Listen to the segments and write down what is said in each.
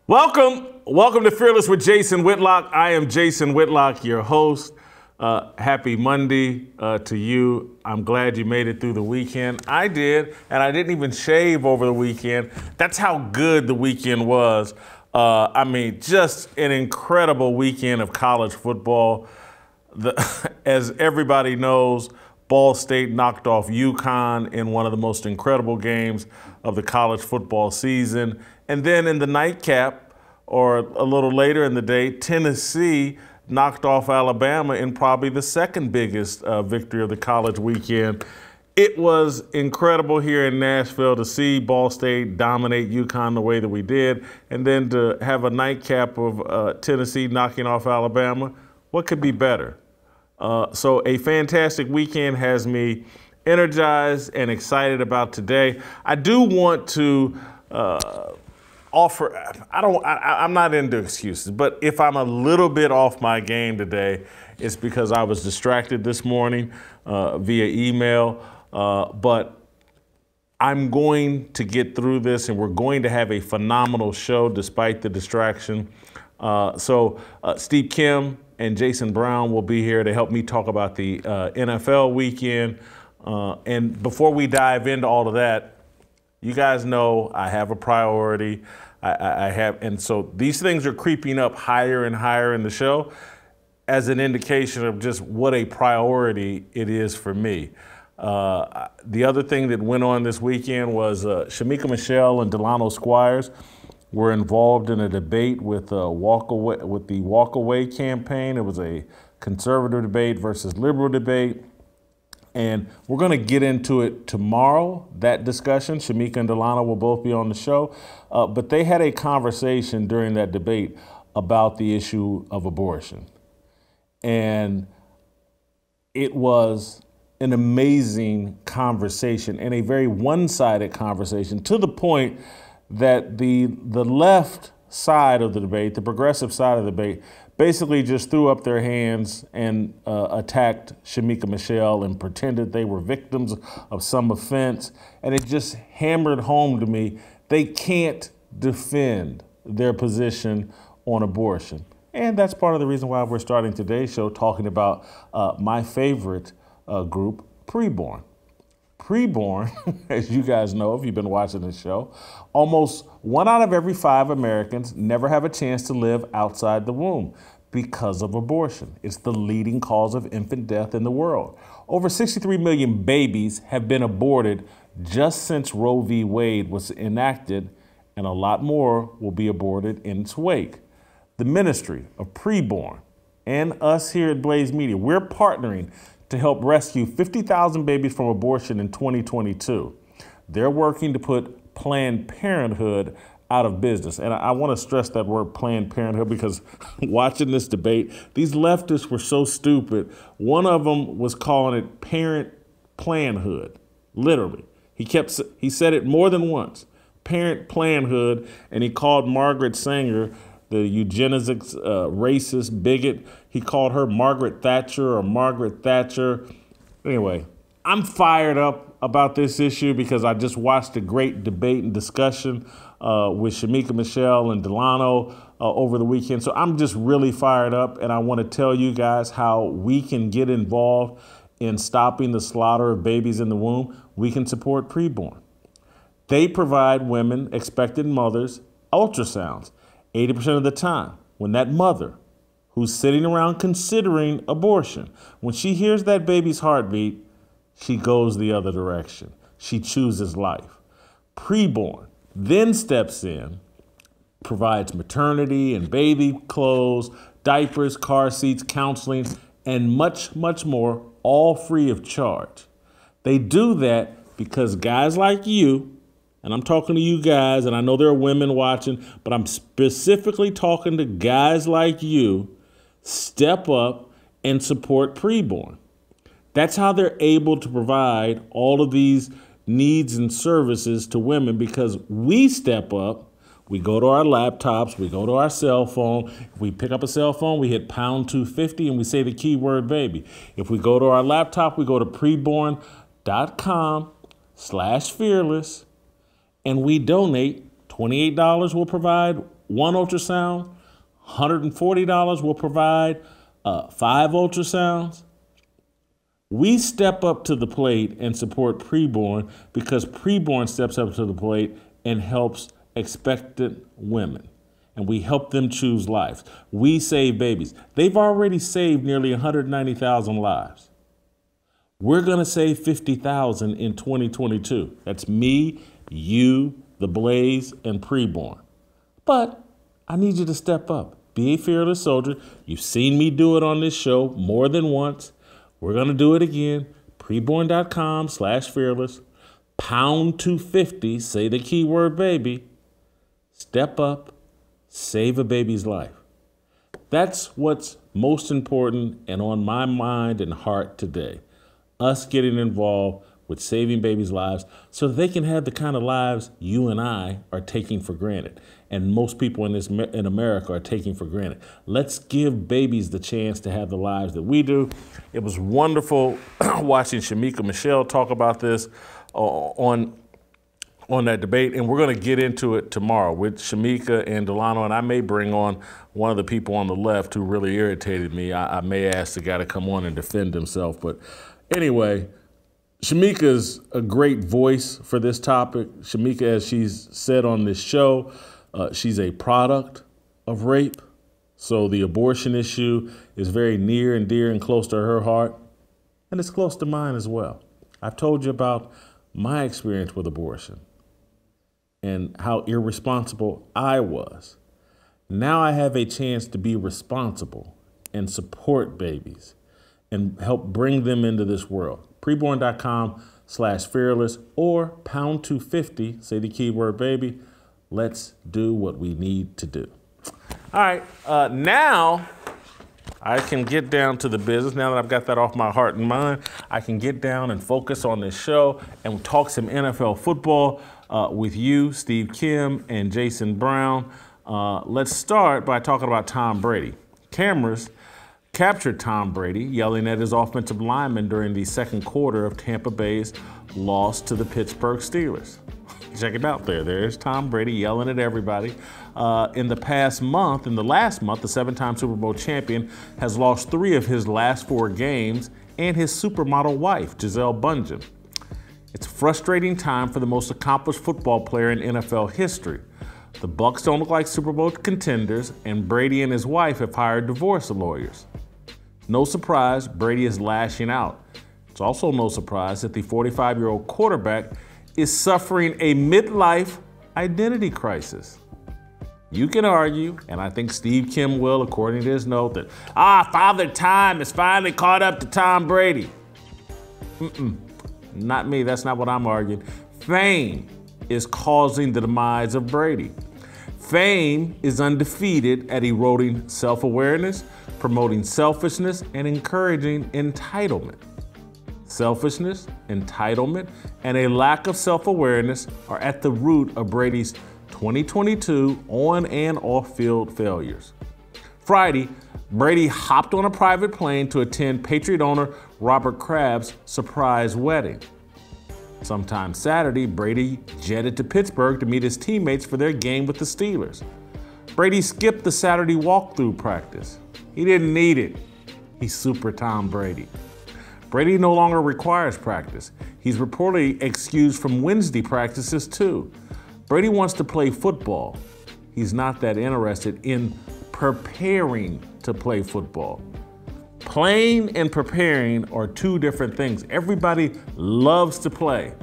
Welcome to Fearless with Jason Whitlock. I am Jason Whitlock, your host. Happy Monday to you. I'm glad you made it through the weekend. I did, and I didn't even shave over the weekend. That's how good the weekend was. Just an incredible weekend of college football. As everybody knows, Ball State knocked off UConn in one of the most incredible games of the college football season. And then in the nightcap, or a little later in the day, Tennessee knocked off Alabama in probably the second biggest victory of the college weekend. It was incredible here in Nashville to see Ball State dominate UConn the way that we did, and then to have a nightcap of Tennessee knocking off Alabama. What could be better? So a fantastic weekend has me energized and excited about today. I do want to I'm not into excuses, but if I'm a little bit off my game today, it's because I was distracted this morning via email. But I'm going to get through this, and we're going to have a phenomenal show despite the distraction. So Steve Kim and Jason Brown will be here to help me talk about the NFL weekend. And before we dive into all of that, you guys know I have a priority. And so these things are creeping up higher and higher in the show as an indication of just what a priority it is for me. The other thing that went on this weekend was Shamika Michelle and Delano Squires were involved in a debate with the Walk Away campaign. It was a conservative debate versus liberal debate. And we're going to get into it tomorrow, that discussion. Shamika and Delano will both be on the show. But they had a conversation during that debate about the issue of abortion. And it was an amazing conversation and a very one-sided conversation, to the point that the left side of the debate, the progressive side of the debate, basically just threw up their hands and attacked Shamika Michelle and pretended they were victims of some offense. And it just hammered home to me, they can't defend their position on abortion. And that's part of the reason why we're starting today's show talking about my favorite group, preborn. Preborn, as you guys know if you've been watching this show, almost 1 out of every 5 Americans never have a chance to live outside the womb because of abortion. It's the leading cause of infant death in the world. Over 63 million babies have been aborted just since Roe v. Wade was enacted, and a lot more will be aborted in its wake. The Ministry of Preborn and us here at Blaze Media, we're partnering to help rescue 50,000 babies from abortion in 2022. They're working to put Planned Parenthood out of business. And I want to stress that word Planned Parenthood because watching this debate, these leftists were so stupid. One of them was calling it Parent Planhood, literally. He said it more than once, Parent Planhood, and he called Margaret Sanger the eugenics racist bigot. He called her Margaret Thatcher or Margaret Thatcher. Anyway, I'm fired up about this issue because I just watched a great debate and discussion with Shamika Michelle and Delano over the weekend. So I'm just really fired up, and I want to tell you guys how we can get involved in stopping the slaughter of babies in the womb. We can support Preborn. They provide women, expectant mothers, ultrasounds 80% of the time. When that mother who's sitting around considering abortion, when she hears that baby's heartbeat, she goes the other direction. She chooses life. Preborn then steps in, provides maternity and baby clothes, diapers, car seats, counseling, and much, much more, all free of charge. They do that because guys like you, and I'm talking to you guys, and I know there are women watching, but I'm specifically talking to guys like you, step up and support Preborn. That's how they're able to provide all of these needs and services to women, because we step up, we go to our laptops, we go to our cell phone. If we pick up a cell phone, we hit pound 250 and we say the keyword baby. If we go to our laptop, we go to preborn.com/fearless. And we donate. $28 will provide one ultrasound, $140 will provide 5 ultrasounds. We step up to the plate and support preborn because preborn steps up to the plate and helps expectant women. And we help them choose lives. We save babies. They've already saved nearly 190,000 lives. We're going to save 50,000 in 2022. That's me, you, the Blaze, and preborn. But I need you to step up. Be a fearless soldier. You've seen me do it on this show more than once. We're going to do it again. Preborn.com/fearless. Pound 250. Say the keyword baby. Step up. Save a baby's life. That's what's most important and on my mind and heart today. Us getting involved with saving babies' lives so that they can have the kind of lives you and I are taking for granted. And most people in America are taking for granted. Let's give babies the chance to have the lives that we do. It was wonderful watching Shamika Michelle talk about this on that debate, and we're going to get into it tomorrow with Shamika and Delano, and I may bring on one of the people on the left who really irritated me. I may ask the guy to come on and defend himself, but anyway, Shamika's a great voice for this topic. Shamika, as she's said on this show, she's a product of rape, so the abortion issue is very near and dear and close to her heart, and it's close to mine as well. I've told you about my experience with abortion and how irresponsible I was. Now I have a chance to be responsible and support babies and help bring them into this world. Preborn.com/fearless or pound 250, say the keyword baby. Let's do what we need to do. All right, now I can get down to the business. Now that I've got that off my heart and mind, I can get down and focus on this show and talk some NFL football with you, Steve Kim, and Jason Brown. Let's start by talking about Tom Brady. Cameras captured Tom Brady yelling at his offensive lineman during the second quarter of Tampa Bay's loss to the Pittsburgh Steelers. Check it out there. There's Tom Brady yelling at everybody. In the last month, the 7-time Super Bowl champion has lost 3 of his last 4 games and his supermodel wife, Gisele Bundchen. It's a frustrating time for the most accomplished football player in NFL history. The Bucs don't look like Super Bowl contenders, and Brady and his wife have hired divorce lawyers. No surprise, Brady is lashing out. It's also no surprise that the 45-year-old quarterback is suffering a midlife identity crisis. You can argue, and I think Steve Kim will, according to his note, that, Father Time has finally caught up to Tom Brady. Not me, that's not what I'm arguing. Fame is causing the demise of Brady. Fame is undefeated at eroding self-awareness, promoting selfishness, and encouraging entitlement. Selfishness, entitlement, and a lack of self-awareness are at the root of Brady's 2022 on and off-field failures. Friday, Brady hopped on a private plane to attend Patriot owner Robert Kraft's surprise wedding. Sometime Saturday, Brady jetted to Pittsburgh to meet his teammates for their game with the Steelers. Brady skipped the Saturday walkthrough practice. He didn't need it. He's Super Tom Brady. Brady no longer requires practice. He's reportedly excused from Wednesday practices too. Brady wants to play football. He's not that interested in preparing to play football. Playing and preparing are 2 different things. Everybody loves to play.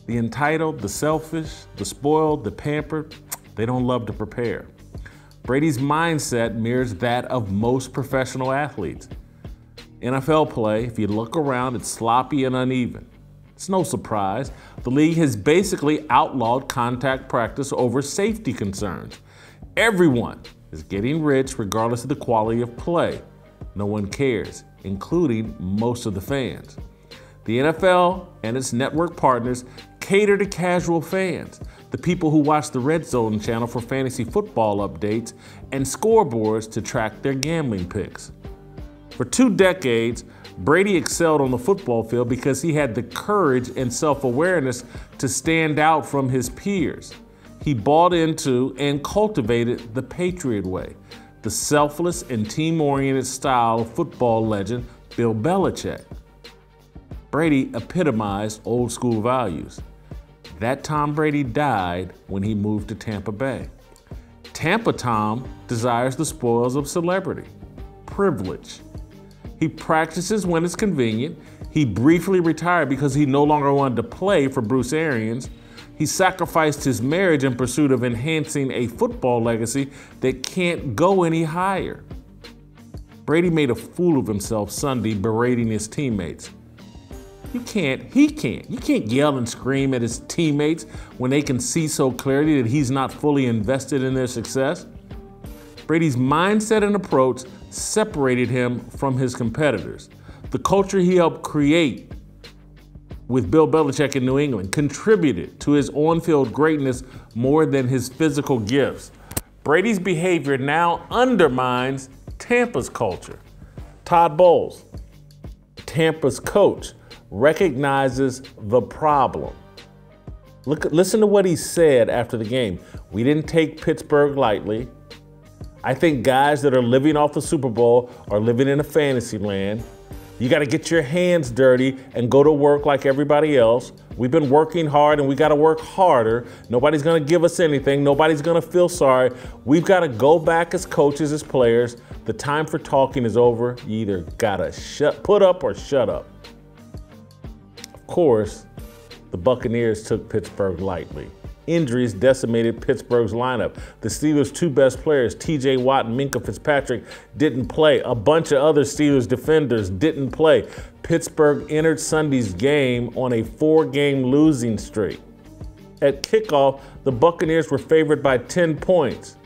The entitled, the selfish, the spoiled, the pampered, they don't love to prepare. Brady's mindset mirrors that of most professional athletes. NFL play, if you look around, it's sloppy and uneven. It's no surprise. The league has basically outlawed contact practice over safety concerns. Everyone is getting rich regardless of the quality of play. No one cares, including most of the fans. The NFL and its network partners cater to casual fans, the people who watch the Red Zone channel for fantasy football updates and scoreboards to track their gambling picks. For 2 decades, Brady excelled on the football field because he had the courage and self-awareness to stand out from his peers. he bought into and cultivated the Patriot way, the selfless and team-oriented style of football legend Bill Belichick. Brady epitomized old school values. That Tom Brady died when he moved to Tampa Bay. Tampa Tom desires the spoils of celebrity, privilege. He practices when it's convenient. He briefly retired because he no longer wanted to play for Bruce Arians. He sacrificed his marriage in pursuit of enhancing a football legacy that can't go any higher. Brady made a fool of himself Sunday berating his teammates. You can't yell and scream at his teammates when they can see so clearly that he's not fully invested in their success. Brady's mindset and approach separated him from his competitors. The culture he helped create with Bill Belichick in New England contributed to his on-field greatness more than his physical gifts. Brady's behavior now undermines Tampa's culture. Todd Bowles, Tampa's coach, recognizes the problem. Listen to what he said after the game. We didn't take Pittsburgh lightly. I think guys that are living off the Super Bowl are living in a fantasy land. You got to get your hands dirty and go to work like everybody else. We've been working hard and we got to work harder. Nobody's going to give us anything. Nobody's going to feel sorry. We've got to go back as coaches, as players. The time for talking is over. You either got to put up or shut up. Of course, the Buccaneers took Pittsburgh lightly. Injuries decimated Pittsburgh's lineup. The Steelers' two best players, T.J. Watt and Minkah Fitzpatrick, didn't play. A bunch of other Steelers defenders didn't play. Pittsburgh entered Sunday's game on a 4-game losing streak. At kickoff, the Buccaneers were favored by 10 points.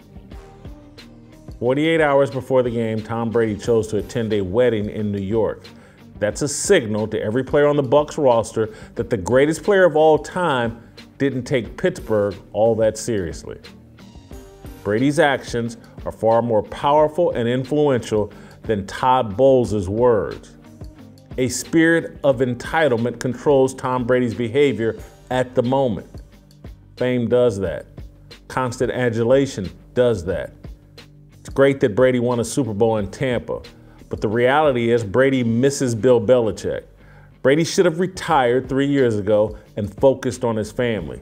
48 hours before the game, Tom Brady chose to attend a wedding in New York. That's a signal to every player on the Bucs roster that the greatest player of all time didn't take Pittsburgh all that seriously. Brady's actions are far more powerful and influential than Todd Bowles' words. A spirit of entitlement controls Tom Brady's behavior at the moment. Fame does that. Constant adulation does that. It's great that Brady won a Super Bowl in Tampa, but the reality is Brady misses Bill Belichick. Brady should have retired 3 years ago and focused on his family.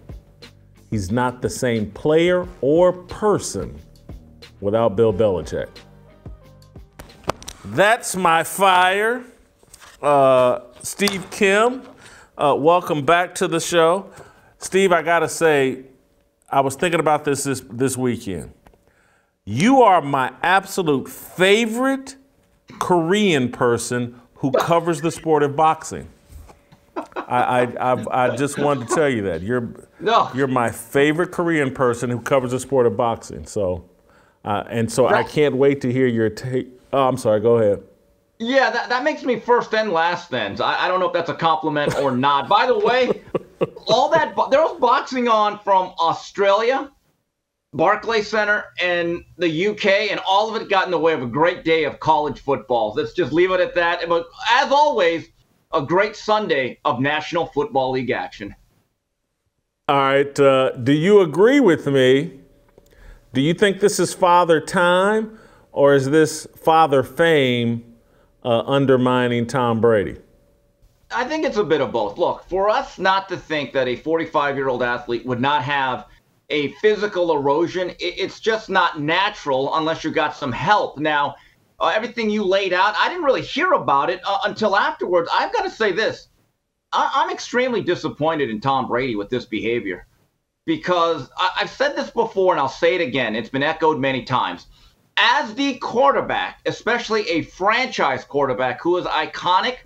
He's not the same player or person without Bill Belichick. That's my fire. Steve Kim, welcome back to the show. Steve, I gotta say, I was thinking about this weekend. You are my absolute favorite Korean person who covers the sport of boxing. I just wanted to tell you that you're my favorite Korean person who covers the sport of boxing. So I can't wait to hear your take. Oh, I'm sorry. Go ahead. Yeah, that makes me first and last then. So I don't know if that's a compliment or not. By the way, there was boxing on from Australia, Barclays Center, and the UK, and all of it got in the way of a great day of college football. Let's just leave it at that. But as always, a great Sunday of National Football League action. All right. Do you agree with me? Do you think this is father time, or is this father fame undermining Tom Brady? I think it's a bit of both. Look, for us not to think that a 45-year-old athlete would not have a physical erosion, it's just not natural unless you got some help. Now, everything you laid out, I didn't really hear about it until afterwards. I've got to say this. I'm extremely disappointed in Tom Brady with this behavior because I've said this before and I'll say it again. It's been echoed many times. As the quarterback, especially a franchise quarterback who is iconic,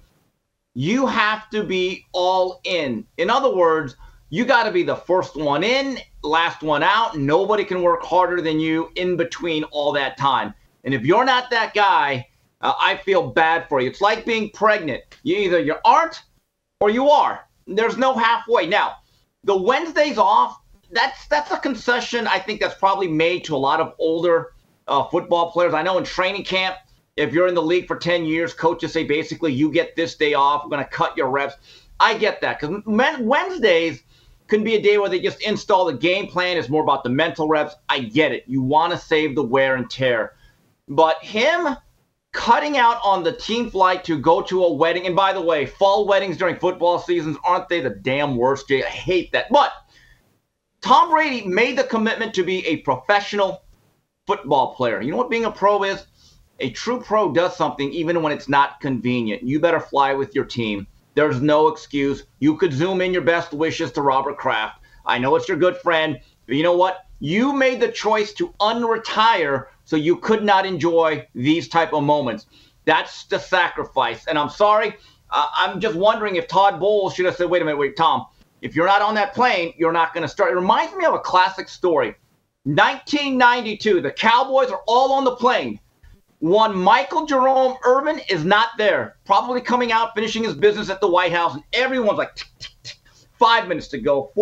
you have to be all in. In other words, you got to be the first one in, last one out. Nobody can work harder than you in between all that time. And if you're not that guy, I feel bad for you. It's like being pregnant. You aren't or you are. There's no halfway. Now, the Wednesdays off, that's a concession I think that's probably made to a lot of older football players. I know in training camp, if you're in the league for 10 years, coaches say basically you get this day off. We're going to cut your reps. I get that because Wednesdays, Couldn't be a day where they just install the game plan. It's more about the mental reps. I get it. You want to save the wear and tear. But him cutting out on the team flight to go to a wedding, and by the way, fall weddings during football seasons, aren't they the damn worst, Jay? I hate that. But Tom Brady made the commitment to be a professional football player. You know what being a pro is? A true pro does something even when it's not convenient. You better fly with your team. There's no excuse. You could zoom in your best wishes to Robert Kraft. I know it's your good friend, but you know what? You made the choice to unretire so you could not enjoy these type of moments. That's the sacrifice. And I'm sorry. I'm just wondering if Todd Bowles should have said, wait, Tom, if you're not on that plane, you're not going to start. It reminds me of a classic story. 1992, the Cowboys are all on the plane. One Michael Jerome Irvin is not there, probably coming out, finishing his business at the White House, and everyone's like, tick, tick, tick. 5 minutes to go.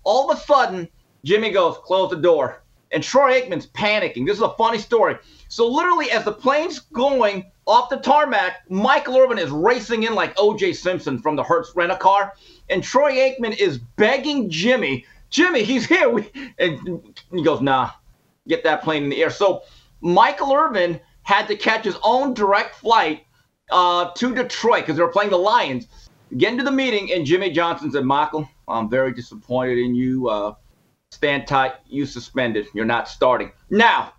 All of a sudden, Jimmy goes, close the door. And Troy Aikman's panicking. This is a funny story. So literally, as the plane's going off the tarmac, Michael Irvin is racing in like O.J. Simpson from the Hertz rent-a-car, and Troy Aikman is begging Jimmy, he's here. And he goes, nah, get that plane in the air. So Michael Irvin had to catch his own direct flight to Detroit because they were playing the Lions. Get into the meeting, and Jimmy Johnson said, Michael, I'm very disappointed in you. Stand tight. You suspended. You're not starting. Now,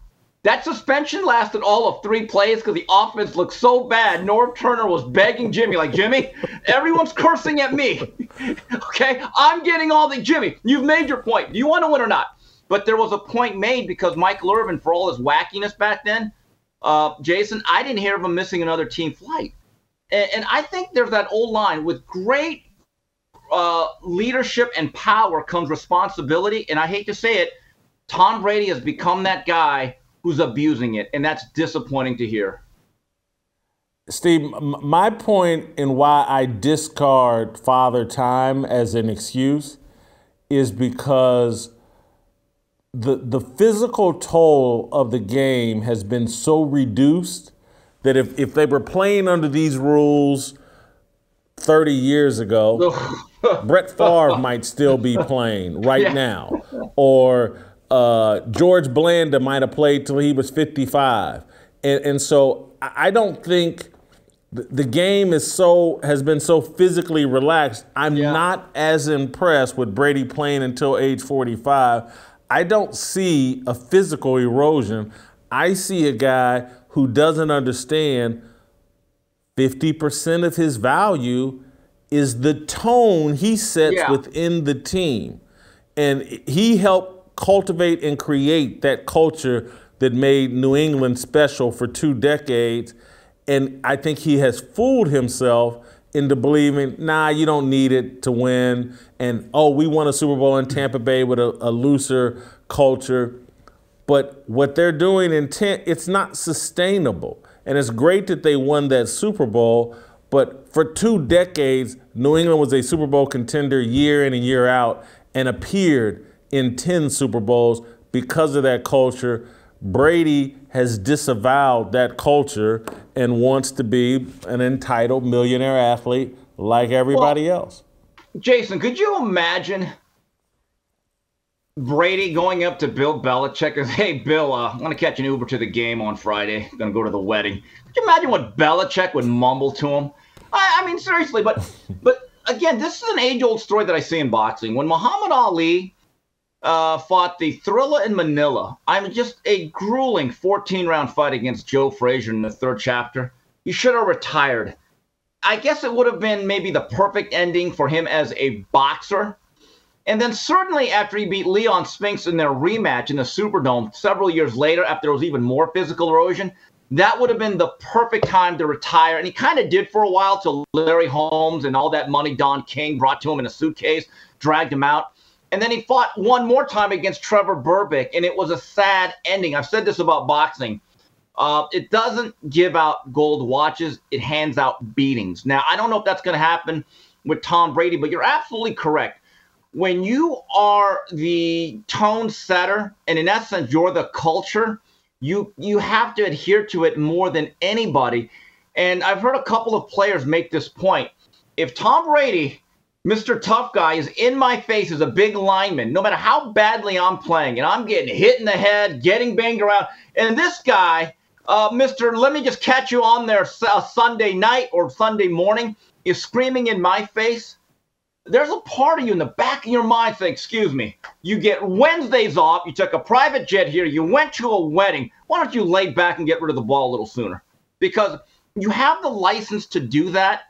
that suspension lasted all of 3 plays because the offense looked so bad. Norv Turner was begging Jimmy, like, Jimmy, everyone's cursing at me. Okay? I'm getting all the, Jimmy, you've made your point. Do you want to win or not? But there was a point made because Michael Irvin, for all his wackiness back then, Jason, I didn't hear of him missing another team flight. And I think there's that old line, with great leadership and power comes responsibility. And I hate to say it, Tom Brady has become that guy who's abusing it. And that's disappointing to hear. Steve, my point in why I discard Father Time as an excuse is because the physical toll of the game has been so reduced that if they were playing under these rules 30 years ago, Brett Favre might still be playing right now. Or George Blanda might have played till he was 55. And so I don't think the game has been so physically relaxed. I'm not as impressed with Brady playing until age 45. I don't see a physical erosion. I see a guy who doesn't understand 50% of his value is the tone he sets within the team. And he helped cultivate and create that culture that made New England special for 2 decades. And I think he has fooled himself into believing, nah, you don't need it to win. And, oh, we won a Super Bowl in Tampa Bay with a looser culture. But what they're doing it's not sustainable. And it's great that they won that Super Bowl, but for 2 decades, New England was a Super Bowl contender year in and year out and appeared in 10 Super Bowls because of that culture. Brady has disavowed that culture and wants to be an entitled millionaire athlete like everybody else. Jason, could you imagine Brady going up to Bill Belichick and say, hey, Bill, I'm going to catch an Uber to the game on Friday. I'm going to go to the wedding. Could you imagine what Belichick would mumble to him? I mean, seriously, but again, this is an age-old story that I see in boxing. When Muhammad Ali fought the Thrilla in Manila, I'm just a grueling 14-round fight against Joe Frazier in the 3rd chapter. He should have retired. I guess it would have been maybe the perfect ending for him as a boxer. And then certainly after he beat Leon Spinks in their rematch in the Superdome several years later, after there was even more physical erosion, that would have been the perfect time to retire. And he kind of did for a while till Larry Holmes and all that money Don King brought to him in a suitcase, dragged him out. And then he fought one more time against Trevor Berbick, and it was a sad ending. I've said this about boxing. It doesn't give out gold watches. It hands out beatings. Now, I don't know if that's going to happen with Tom Brady, but you're absolutely correct. When you are the tone setter, and in essence, you're the culture, you have to adhere to it more than anybody. And I've heard a couple of players make this point. If Tom Brady Mr. Tough Guy is in my face as a big lineman, no matter how badly I'm playing, and I'm getting hit in the head, getting banged around. And this guy, Mr. Let me just catch you on there Sunday night or Sunday morning, is screaming in my face. There's a part of you in the back of your mind saying, excuse me, you get Wednesdays off, you took a private jet here, you went to a wedding. Why don't you lay back and get rid of the ball a little sooner? Because you have the license to do that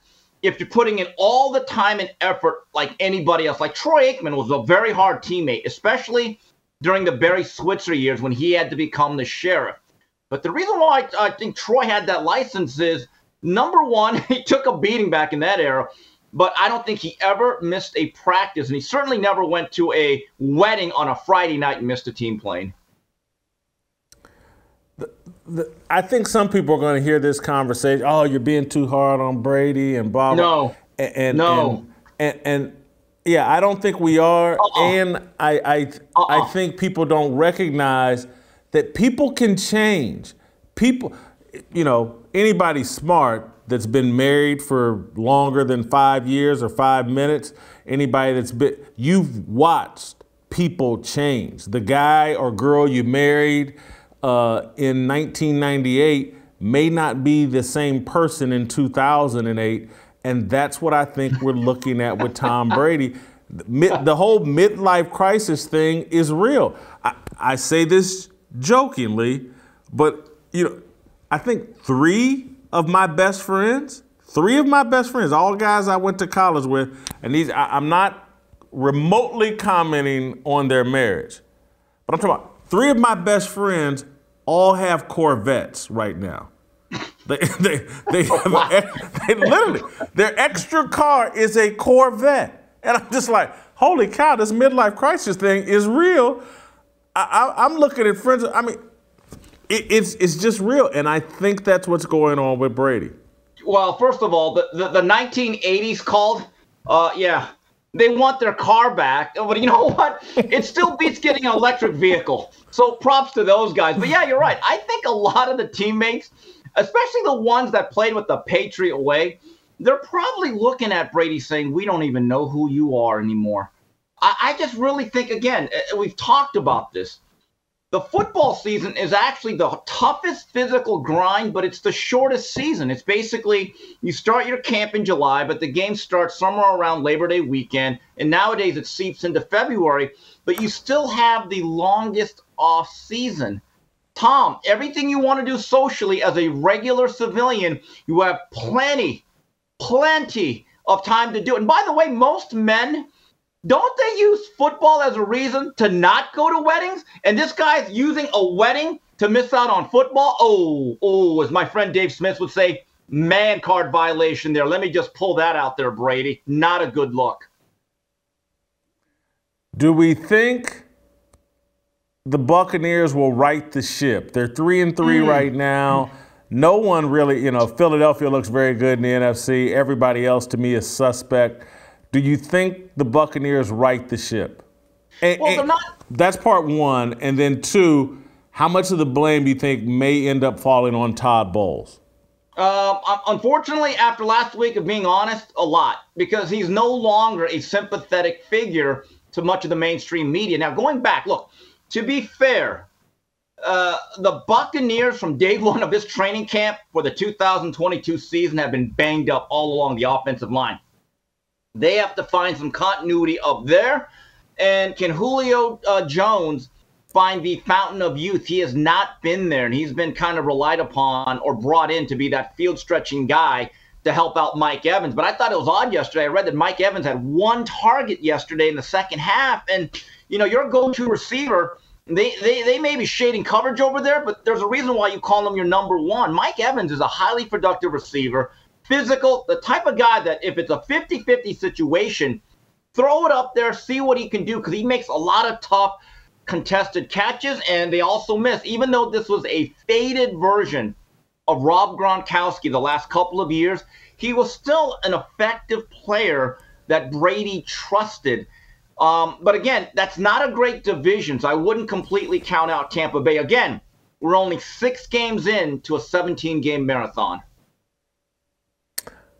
if you're putting in all the time and effort like anybody else. Like Troy Aikman was a very hard teammate, especially during the Barry Switzer years when he had to become the sheriff. But the reason why I think Troy had that license is, number one, he took a beating back in that era, but I don't think he ever missed a practice, and he certainly never went to a wedding on a Friday night and missed a team plane. I think some people are going to hear this conversation. Oh, you're being too hard on Brady and blah blah. No, and yeah, I don't think we are. And I think people don't recognize that people can change. People, anybody smart that's been married for longer than 5 years or 5 minutes, anybody you've watched people change. The guy or girl you married in 1998 may not be the same person in 2008, and that's what I think we're looking at with Tom Brady. The whole midlife crisis thing is real. I say this jokingly, but I think three of my best friends, all guys I went to college with, and I'm not remotely commenting on their marriage, but I'm talking about three of my best friends all have Corvettes right now. They literally, their extra car is a Corvette. And I'm just like, holy cow, this midlife crisis thing is real. I'm looking at friends, it's just real. And I think that's what's going on with Brady. Well, first of all, the 1980s called, they want their car back. But you know what? It still beats getting an electric vehicle. So props to those guys. But yeah, you're right. I think a lot of the teammates, especially the ones that played with the Patriot way, they're probably looking at Brady saying, we don't even know who you are anymore. I just really think, again, we've talked about this. The football season is actually the toughest physical grind, but it's the shortest season. It's basically you start your camp in July, but the game starts somewhere around Labor Day weekend, and nowadays it seeps into February, but you still have the longest off season. Tom, everything you want to do socially as a regular civilian, you have plenty of time to do it. And by the way, most men, don't they use football as a reason to not go to weddings? And this guy's using a wedding to miss out on football? Oh, as my friend Dave Smith would say, man card violation there. Let me just pull that out there, Brady. Not a good look. Do we think the Buccaneers will right the ship? They're 3-3 right now. No one really, Philadelphia looks very good in the NFC. Everybody else to me is suspect. Do you think the Buccaneers right the ship? They're not. That's part one. And then two, how much of the blame do you think may end up falling on Todd Bowles? Unfortunately, after last week, of being honest, a lot. Because he's no longer a sympathetic figure to much of the mainstream media. Now, going back, look, to be fair, the Buccaneers from day one of this training camp for the 2022 season have been banged up all along the offensive line. They have to find some continuity up there. And can Julio Jones find the fountain of youth? He has not been there, and he's been kind of relied upon or brought in to be that field-stretching guy to help out Mike Evans. But I thought it was odd yesterday. I read that Mike Evans had one target yesterday in the second half. And, your go-to receiver, they may be shading coverage over there, but there's a reason why you call him your number one. Mike Evans is a highly productive receiver. Physical, the type of guy that if it's a 50-50 situation, throw it up there, see what he can do, because he makes a lot of tough contested catches, and they also miss. Even though this was a faded version of Rob Gronkowski the last couple of years, he was still an effective player that Brady trusted. But again, that's not a great division, so I wouldn't completely count out Tampa Bay. Again, we're only 6 games into a 17-game marathon.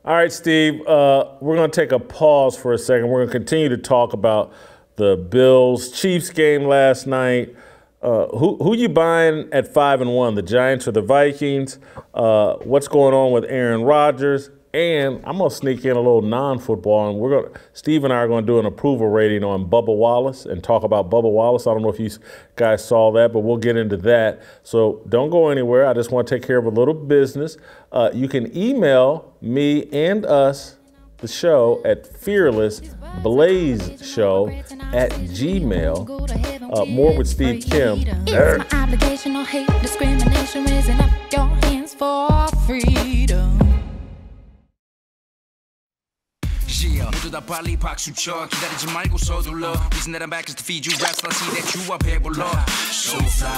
All right, Steve, we're going to take a pause for a second. We're going to continue to talk about the Bills-Chiefs game last night. Who you buying at 5-1, the Giants or the Vikings? What's going on with Aaron Rodgers? And I'm going to sneak in a little non-football, and Steve and I are going to do an approval rating on Bubba Wallace and talk about Bubba Wallace. I don't know if you guys saw that, but we'll get into that. So don't go anywhere. I just want to take care of a little business. You can email me and us, the show, at fearlessblazeshow@gmail. More with Steve Kim. It's my obligation, no hate, discrimination, raising up your hands for freedom. 모두 다 빨리 박수 쳐 기다리지 말고 서둘러 Reason that I'm back is to feed you raps I see that you are 배불러 So fly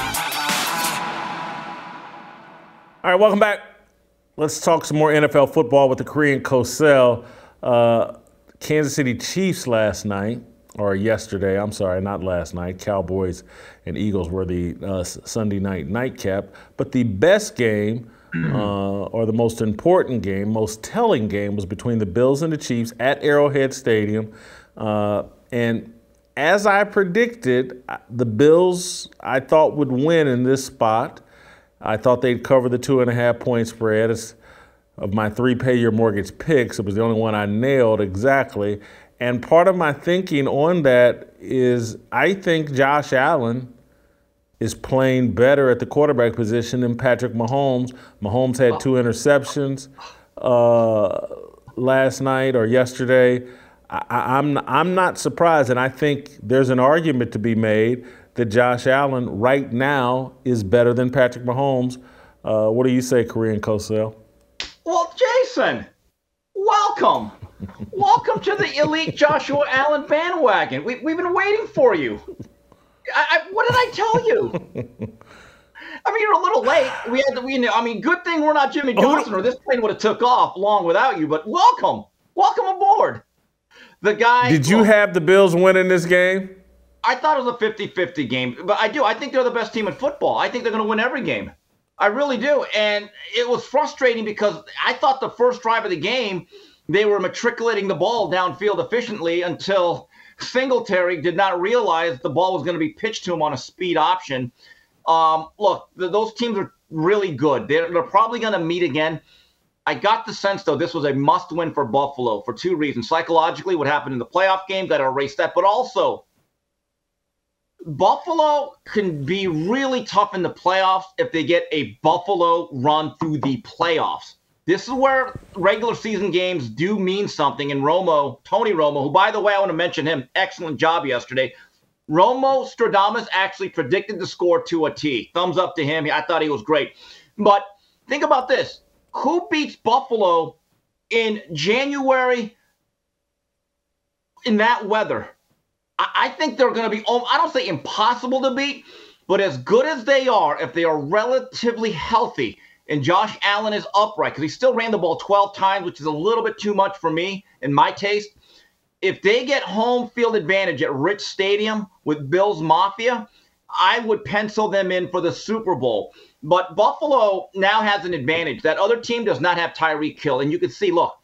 All right, welcome back. Let's talk some more NFL football with the Korean Kosel. Kansas City Chiefs last night, or yesterday, I'm sorry, not last night. Cowboys and Eagles were the Sunday night nightcap. But the best game, or the most important game, most telling game, was between the Bills and the Chiefs at Arrowhead Stadium. And as I predicted, the Bills, I thought, would win in this spot. I thought they'd cover the 2.5-point spread. Of my 3 pay your mortgage picks, it was the only one I nailed exactly. And part of my thinking on that is I think Josh Allen is playing better at the quarterback position than Patrick Mahomes. Mahomes had 2 interceptions last night or yesterday. I'm not surprised, and I think there's an argument to be made that Josh Allen right now is better than Patrick Mahomes. What do you say, Korean Kosel? Well, Jason, welcome. Welcome to the elite Joshua Allen bandwagon. We've been waiting for you. What did I tell you? I mean, you're a little late. Good thing we're not Jimmy Johnson, or this plane would have took off long without you. But welcome aboard. The guy. Did you have the Bills winning this game? I thought it was a 50-50 game, but I do. I think they're the best team in football. I think they're going to win every game. I really do. And it was frustrating because I thought the first drive of the game, they were matriculating the ball downfield efficiently until Singletary did not realize the ball was going to be pitched to him on a speed option. Look, those teams are really good. They're probably going to meet again. I got the sense, though, this was a must-win for Buffalo for 2 reasons. Psychologically, what happened in the playoff game, got to erase that. But also, Buffalo can be really tough in the playoffs if they get a Buffalo run through the playoffs. This is where regular season games do mean something. And Tony Romo, who, by the way, I want to mention him, excellent job yesterday. Romo Stradamus actually predicted the score to a T. Thumbs up to him. I thought he was great. But think about this. Who beats Buffalo in January in that weather? I think they're going to be, I don't say impossible to beat, but as good as they are, if they are relatively healthy and Josh Allen is upright, because he still ran the ball 12 times, which is a little bit too much for me in my taste. If they get home field advantage at Rich Stadium with Bills Mafia, I would pencil them in for the Super Bowl. But Buffalo now has an advantage. That other team does not have Tyreek Hill. And you can see, look,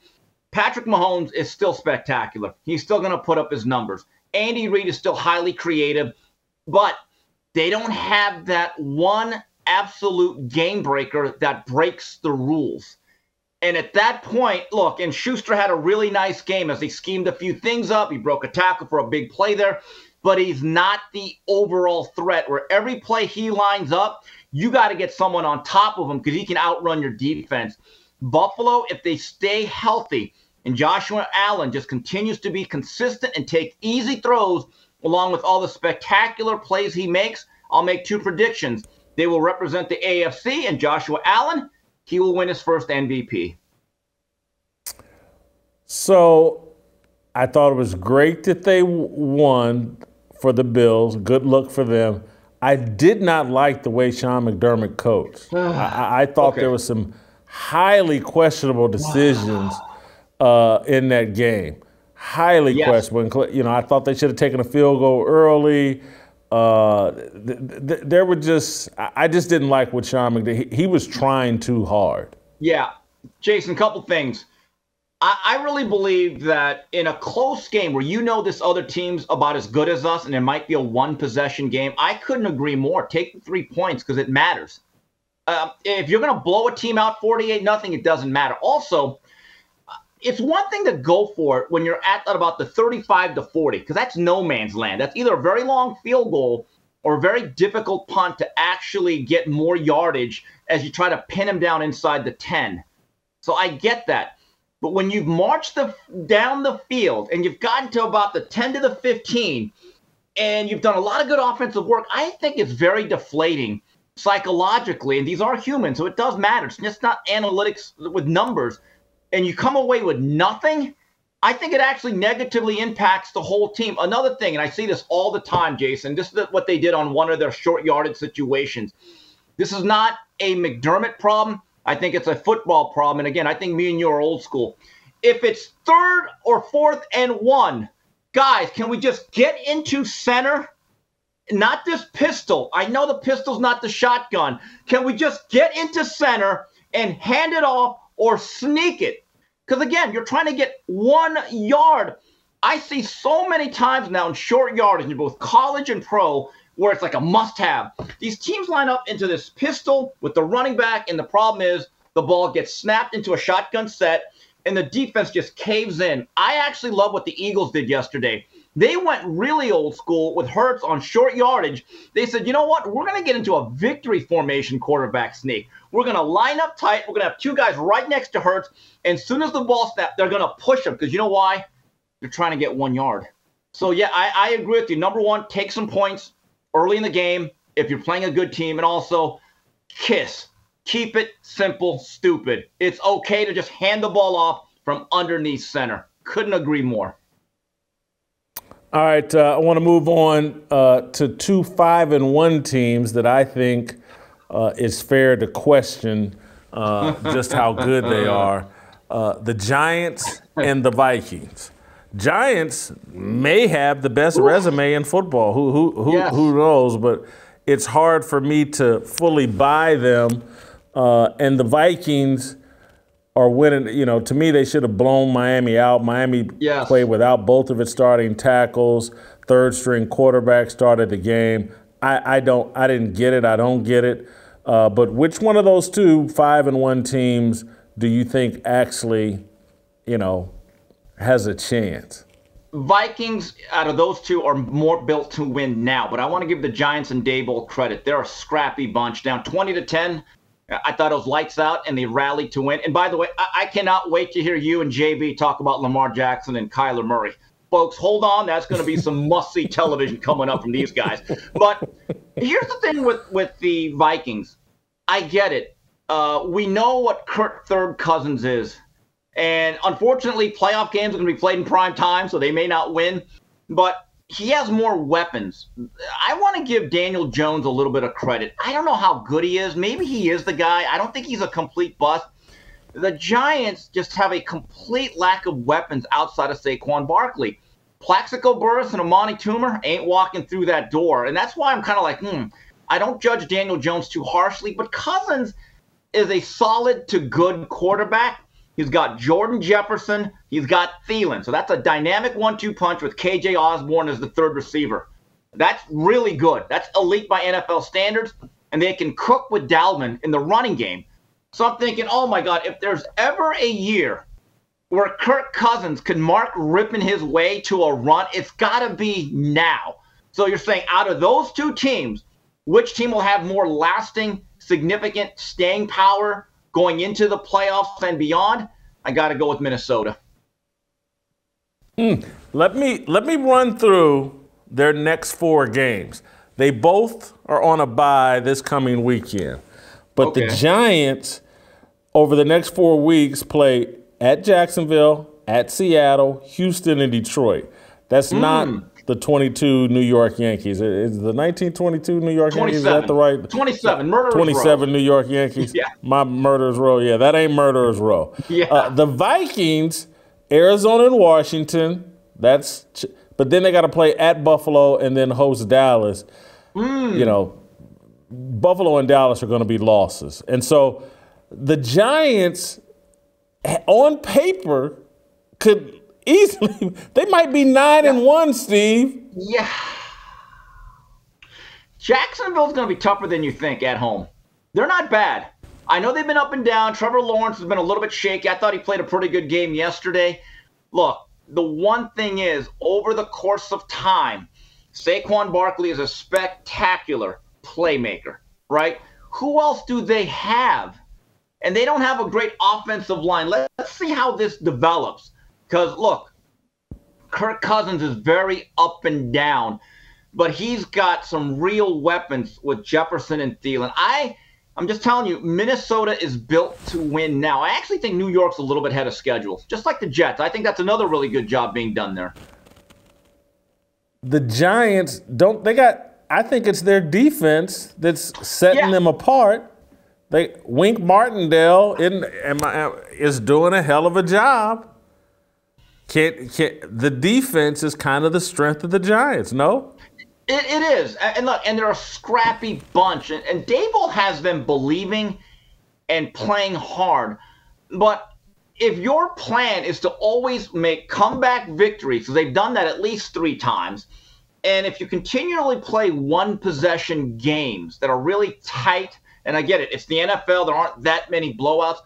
Patrick Mahomes is still spectacular. He's still going to put up his numbers. Andy Reid is still highly creative, but they don't have that one absolute game breaker that breaks the rules. And at that point, look, and Schuster had a really nice game as he schemed a few things up. He broke a tackle for a big play there, but he's not the overall threat where every play he lines up, you got to get someone on top of him because he can outrun your defense. Buffalo, if they stay healthy, and Joshua Allen just continues to be consistent and take easy throws along with all the spectacular plays he makes, I'll make 2 predictions. They will represent the AFC, and Joshua Allen, he will win his first MVP. So I thought it was great that they won for the Bills. Good luck for them. I did not like the way Sean McDermott coached. I thought there was some highly questionable decisions in that game. Highly questionable. You know, I thought they should have taken a field goal early. There were I just didn't like what Sean McDermott. He was trying too hard. Yeah. Jason, couple things. I really believe that in a close game where you know this other team's about as good as us and it might be a one-possession game, I couldn't agree more. Take the 3 points because it matters. If you're going to blow a team out 48-0, it doesn't matter. Also, it's one thing to go for it when you're at about the 35-40 because that's no man's land. That's either a very long field goal or a very difficult punt to actually get more yardage as you try to pin him down inside the 10. So I get that. But when you've marched down the field and you've gotten to about the 10 to the 15 and you've done a lot of good offensive work, I think it's very deflating psychologically. And these are humans, so it does matter. It's just not analytics with numbers. And you come away with nothing, I think it actually negatively impacts the whole team. Another thing, and I see this all the time, Jason, this is what they did on one of their short yardage situations. This is not a McDermott problem. I think it's a football problem. And again, I think me and you are old school. If it's 3rd or 4th and 1, guys, can we just get into center? Not this pistol. I know the pistol's not the shotgun. Can we just get into center and hand it off or sneak it? Because again, you're trying to get 1 yard. I see so many times now in short yardage in both college and pro where it's like a must-have. These teams line up into this pistol with the running back, and the problem is the ball gets snapped into a shotgun set, and the defense just caves in. I actually love what the Eagles did yesterday. They went really old school with Hurts on short yardage. They said, you know what? We're going to get into a victory formation quarterback sneak. We're going to line up tight. We're going to have 2 guys right next to Hurts, and as soon as the ball snaps, they're going to push him because you know why? They're trying to get 1 yard. So, yeah, I agree with you. Number one, take some points early in the game if you're playing a good team, and also KISS. Keep it simple, stupid. It's okay to just hand the ball off from underneath center. Couldn't agree more. All right, I want to move on to 2 5-1 teams that I think is fair to question just how good they are. The Giants and the Vikings. Giants may have the best resume in football. Who knows? But it's hard for me to fully buy them. And the Vikings are winning. You know, to me, they should have blown Miami out. Miami played without both of its starting tackles. 3rd-string quarterback started the game. I didn't get it. I don't get it. But which one of those 2 5-1 teams do you think actually, has a chance? Vikings, out of those 2, are more built to win now. But I want to give the Giants and Daboll credit. They're a scrappy bunch. Down 20-10, I thought it was lights out, and they rallied to win. And by the way, I cannot wait to hear you and JB talk about Lamar Jackson and Kyler Murray. Folks, hold on. That's going to be some must-see television coming up from these guys. But here's the thing with the Vikings. I get it. We know what Kirk Third Cousins is. And unfortunately, playoff games are going to be played in prime time, so they may not win. But he has more weapons. I want to give Daniel Jones a little bit of credit. I don't know how good he is. Maybe he is the guy. I don't think he's a complete bust. The Giants just have a complete lack of weapons outside of Saquon Barkley. Plaxico Burress and Amani Toomer ain't walking through that door. And that's why I'm kind of like, I don't judge Daniel Jones too harshly. But Cousins is a solid to good quarterback. He's got Jordan Jefferson. He's got Thielen. So that's a dynamic 1-2 punch with KJ Osborne as the 3rd receiver. That's really good. That's elite by NFL standards. And they can cook with Dalvin in the running game. So I'm thinking, oh, my God, if there's ever a year where Kirk Cousins can mark ripping his way to a run, it's got to be now. So you're saying out of those 2 teams, which team will have more lasting, significant staying power going into the playoffs and beyond? I got to go with Minnesota. Let me run through their next 4 games. They both are on a bye this coming weekend. But the Giants, over the next 4 weeks, play at Jacksonville, at Seattle, Houston, and Detroit. That's not the 22 New York Yankees. Is the 1922 New York Yankees, is that the right? 27, Murderers 27 Row. New York Yankees. Yeah. My Murderers Row. Yeah, that ain't Murderers Row. Yeah. The Vikings, Arizona and Washington. But then they got to play at Buffalo and then host Dallas. Buffalo and Dallas are going to be losses. And so the Giants, on paper, could easily, they might be 9-1, Steve. Yeah. Jacksonville's going to be tougher than you think at home. They're not bad. I know they've been up and down. Trevor Lawrence has been a little bit shaky. I thought he played a pretty good game yesterday. Look, the one thing is, over the course of time, Saquon Barkley is a spectacular playmaker, right? Who else do they have? And they don't have a great offensive line. Let's see how this develops. Because, look, Kirk Cousins is very up and down, but he's got some real weapons with Jefferson and Thielen. I'm just telling you, Minnesota is built to win now. I actually think New York's a little bit ahead of schedule, just like the Jets. I think that's another really good job being done there. The Giants, I think it's their defense that's setting them apart. Wink Martindale is doing a hell of a job. The defense is kind of the strength of the Giants, no? It is. And look, and they're a scrappy bunch. And Dable has them believing and playing hard. But if your plan is to always make comeback victories, so they've done that at least 3 times, and if you continually play one-possession games that are really tight, and I get it, it's the NFL, there aren't that many blowouts,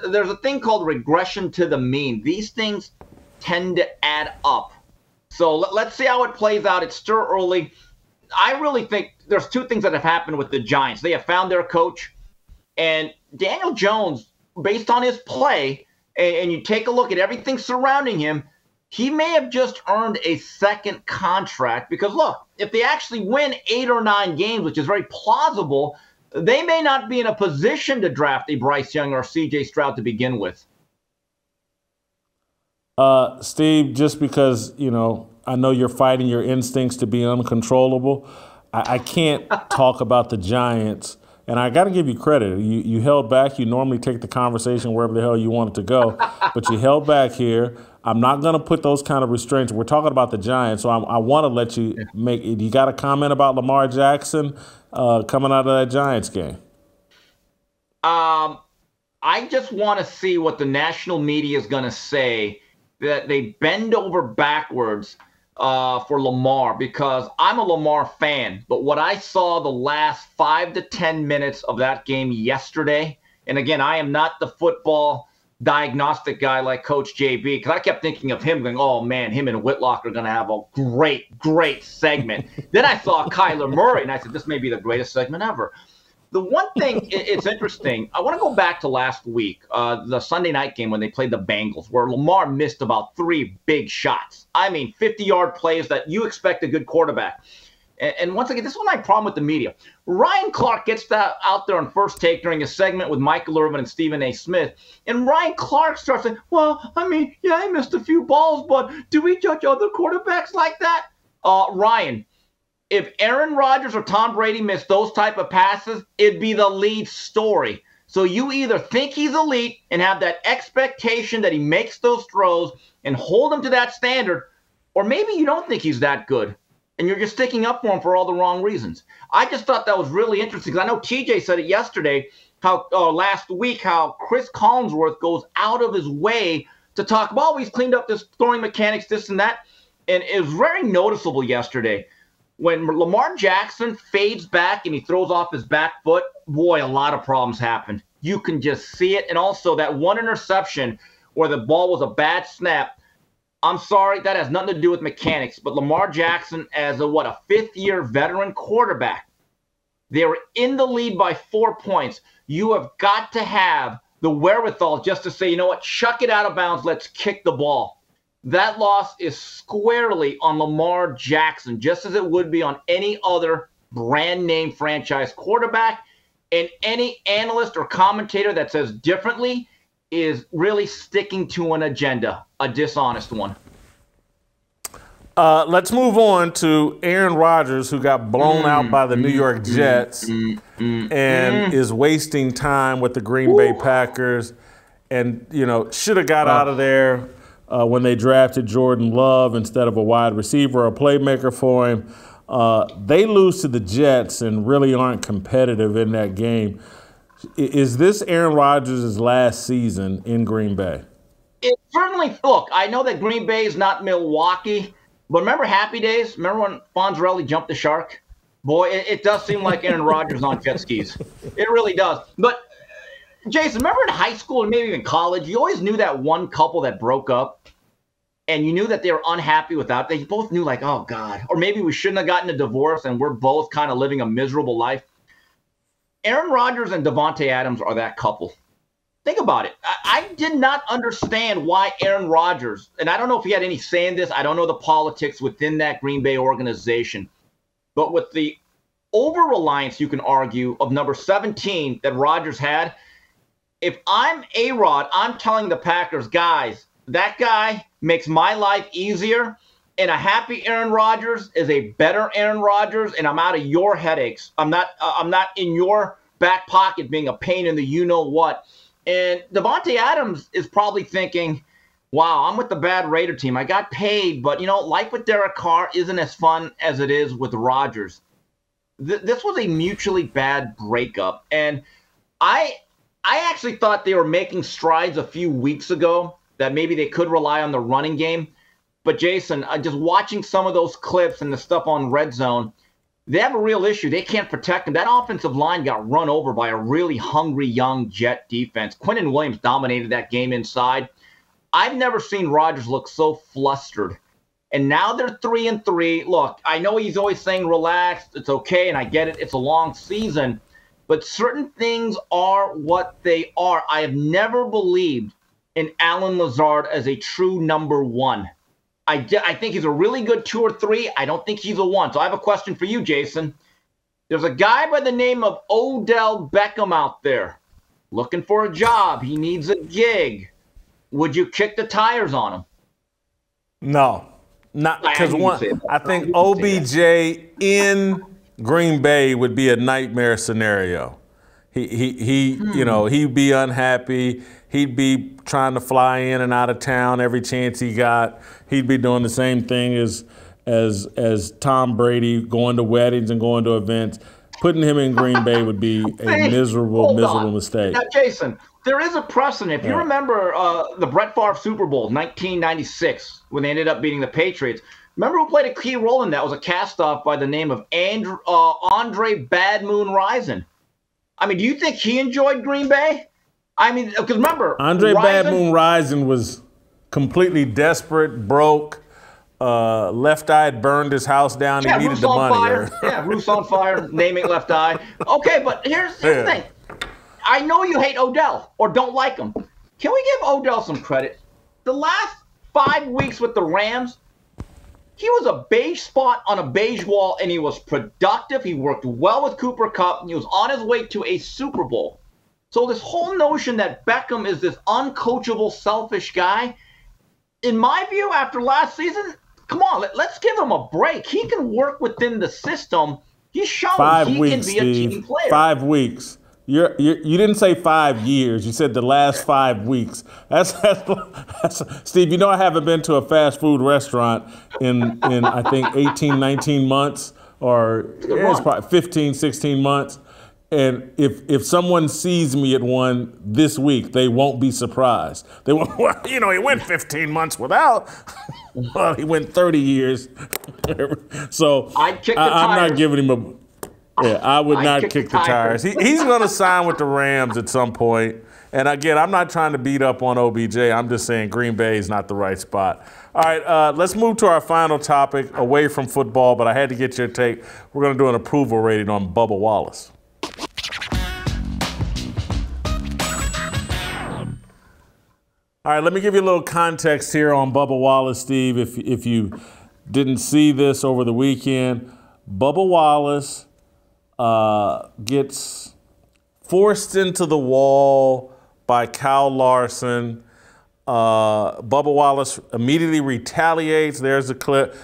there's a thing called regression to the mean. These things tend to add up. So let's see how it plays out. It's still early. I really think there's 2 things that have happened with the Giants. They have found their coach, and Daniel Jones, based on his play, and you take a look at everything surrounding him, he may have just earned a second contract because, look, if they actually win 8 or 9 games, which is very plausible, they may not be in a position to draft a Bryce Young or C.J. Stroud to begin with. Steve, just because, I know you're fighting your instincts to be uncontrollable, I can't talk about the Giants, and I got to give you credit. You held back. You normally take the conversation wherever the hell you want it to go, but you held back here. I'm not going to put those kind of restraints. We're talking about the Giants, so I want to let you make – you got a comment about Lamar Jackson coming out of that Giants game? I just want to see what the national media is going to say, that they bend over backwards for Lamar, because I'm a Lamar fan. But what I saw the last 5 to 10 minutes of that game yesterday, and again, I am not the football diagnostic guy like Coach JB, because I kept thinking of him going, oh, man, him and Whitlock are going to have a great segment. Then I saw Kyler Murray, and I said, this may be the greatest segment ever. The one thing, it's interesting, I want to go back to last week, the Sunday night game when they played the Bengals, where Lamar missed about 3 big shots. I mean, 50-yard plays that you expect a good quarterback. And once again, this is my problem with the media. Ryan Clark gets that out there on First Take during a segment with Michael Irvin and Stephen A. Smith. And Ryan Clark starts saying, well, I mean, yeah, he missed a few balls, but do we judge other quarterbacks like that? Ryan, if Aaron Rodgers or Tom Brady missed those type of passes, it'd be the lead story. So you either think he's elite and have that expectation that he makes those throws and hold him to that standard, or maybe you don't think he's that good and you're just sticking up for him for all the wrong reasons. I just thought that was really interesting because I know TJ said it yesterday, last week, how Chris Collinsworth goes out of his way to talk about, he's cleaned up this throwing mechanics, this and that. And it was very noticeable yesterday. When Lamar Jackson fades back and he throws off his back foot, boy, a lot of problems happen. You can just see it. And also that one interception where the ball was a bad snap, I'm sorry, that has nothing to do with mechanics. But Lamar Jackson, as a fifth-year veteran quarterback, they were in the lead by 4 points. You have got to have the wherewithal just to say, you know what, chuck it out of bounds, let's kick the ball. That loss is squarely on Lamar Jackson, just as it would be on any other brand-name franchise quarterback. And any analyst or commentator that says differently is really sticking to an agenda, a dishonest one. Let's move on to Aaron Rodgers, who got blown out by the New York Jets and is wasting time with the Green Bay Packers and, should have got out of there when they drafted Jordan Love instead of a wide receiver or a playmaker for him. They lose to the Jets and really aren't competitive in that game. Is this Aaron Rodgers' last season in Green Bay? It certainly, look, I know that Green Bay is not Milwaukee, but remember Happy Days? Remember when Fonzarelli jumped the shark? Boy, it does seem like Aaron Rodgers on jet skis. It really does. But, Jason, remember in high school and maybe even college, you always knew that one couple that broke up, and you knew that they were unhappy without. They both knew, like, oh, God. Or maybe we shouldn't have gotten a divorce, and we're both kind of living a miserable life. Aaron Rodgers and Davante Adams are that couple. Think about it. I did not understand why Aaron Rodgers, and I don't know if he had any say in this. I don't know the politics within that Green Bay organization. But with the over-reliance, you can argue, of number 17 that Rodgers had, if I'm A-Rod, I'm telling the Packers, guys, that guy makes my life easier, and a happy Aaron Rodgers is a better Aaron Rodgers, and I'm out of your headaches. I'm not in your back pocket being a pain in the you-know-what. And Davante Adams is probably thinking, wow, I'm with the bad Raider team. I got paid, but, life with Derek Carr isn't as fun as it is with Rodgers. This was a mutually bad breakup. And I actually thought they were making strides a few weeks ago that maybe they could rely on the running game. But, Jason, just watching some of those clips and the stuff on Red Zone, they have a real issue. They can't protect him. That offensive line got run over by a really hungry young Jet defense. Quinnen Williams dominated that game inside. I've never seen Rodgers look so flustered. And now they're 3-3. Look, I know he's always saying relax, it's okay, and I get it. It's a long season. But certain things are what they are. I have never believed in Allen Lazard as a true number one. I think he's a really good 2 or 3. I don't think he's a 1. So I have a question for you, Jason. There's a guy by the name of Odell Beckham out there looking for a job. He needs a gig. Would you kick the tires on him? No. Not because I think OBJ in Green Bay would be a nightmare scenario. He'd be unhappy. He'd be trying to fly in and out of town every chance he got. He'd be doing the same thing as Tom Brady, going to weddings and going to events. Putting him in Green Bay would be a miserable mistake. Now, Jason, there is a precedent. If you remember the Brett Favre Super Bowl, 1996, when they ended up beating the Patriots, remember who played a key role in that? It was a cast-off by the name of Andre Bad Moon Rison. I mean, do you think he enjoyed Green Bay? I mean, because remember, Andre Bad Moon Rison was completely desperate, broke, left eye burned his house down. He needed the money. Roof's on fire, naming left eye. Okay, but here's the thing. I know you hate Odell or don't like him. Can we give Odell some credit? The last 5 weeks with the Rams, he was a beige spot on a beige wall, and he was productive. He worked well with Cooper Kupp, and he was on his way to a Super Bowl. So this whole notion that Beckham is this uncoachable, selfish guy, in my view, after last season, come on, let's give him a break. He can work within the system. He's shown he can be a team player. 5 weeks. You didn't say 5 years. You said the last 5 weeks. That's Steve, I haven't been to a fast food restaurant in I think 18, 19 months, or it's probably 15, 16 months. And if someone sees me at one this week, they won't be surprised. They won't, well, he went 15 months without. Well, he went 30 years. So I'm not giving him a. Yeah, I would not kick the tires. He's going to sign with the Rams at some point. And again, I'm not trying to beat up on OBJ. I'm just saying Green Bay is not the right spot. All right, let's move to our final topic, away from football, but I had to get your take. We're going to do an approval rating on Bubba Wallace. All right, let me give you a little context here on Bubba Wallace, Steve. If you didn't see this over the weekend, Bubba Wallace gets forced into the wall by Kyle Larson. Bubba Wallace immediately retaliates. There's a clip.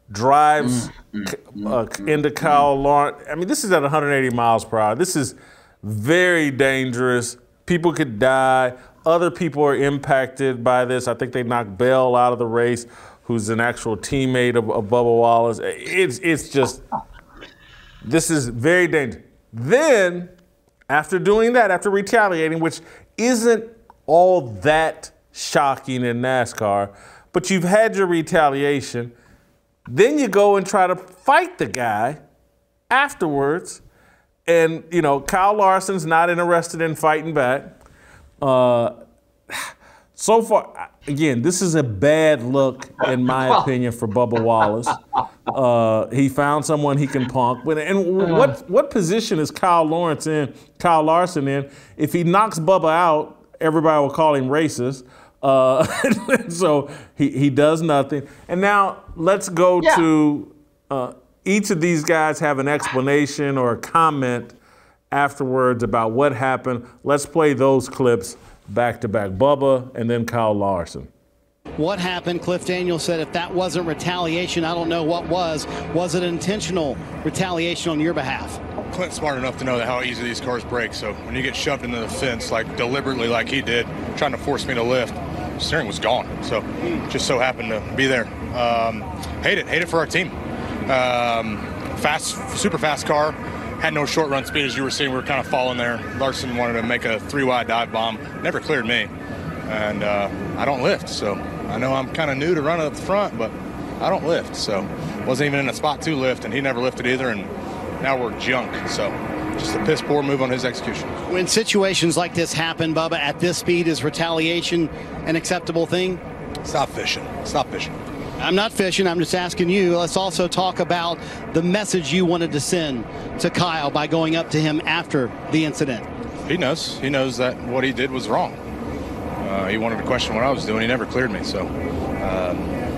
Drives into Kyle Larson. I mean, this is at 180 miles per hour. This is very dangerous. People could die. Other people are impacted by this. I think they knocked Bell out of the race, who's an actual teammate of Bubba Wallace. It's just, this is very dangerous. Then, after doing that, after retaliating, which isn't all that shocking in NASCAR. But you've had your retaliation. Then you go and try to fight the guy afterwards. And, you know, Kyle Larson's not interested in fighting back. So far, again, this is a bad look, in my opinion, for Bubba Wallace. He found someone he can punk. And what position is Kyle Larson in? If he knocks Bubba out, everybody will call him racist. So he does nothing. And now let's go to each of these guys have an explanation or a comment afterwards about what happened. Let's play those clips back to back. Bubba and then Kyle Larson. What happened? Cliff Daniels said if that wasn't retaliation, I don't know what was. Was it intentional retaliation on your behalf? Clint's smart enough to know how easy these cars break. So when you get shoved into the fence, like deliberately like he did, trying to force me to lift, the steering was gone. So just so happened to be there. Hate it for our team. Super fast car. Had no short run speed, as you were seeing. We were kind of falling there. Larson wanted to make a 3-wide dive bomb. Never cleared me. And I don't lift, so I know I'm kind of new to running up the front, but I don't lift. So wasn't even in a spot to lift, and he never lifted either, and now we're junk. So just a piss poor move on his execution. When situations like this happen, Bubba, at this speed, is retaliation an acceptable thing? Stop fishing. Stop fishing. I'm not fishing. I'm just asking you. Let's also talk about the message you wanted to send to Kyle by going up to him after the incident. He knows. He knows that what he did was wrong. He wanted to question what I was doing. He never cleared me. So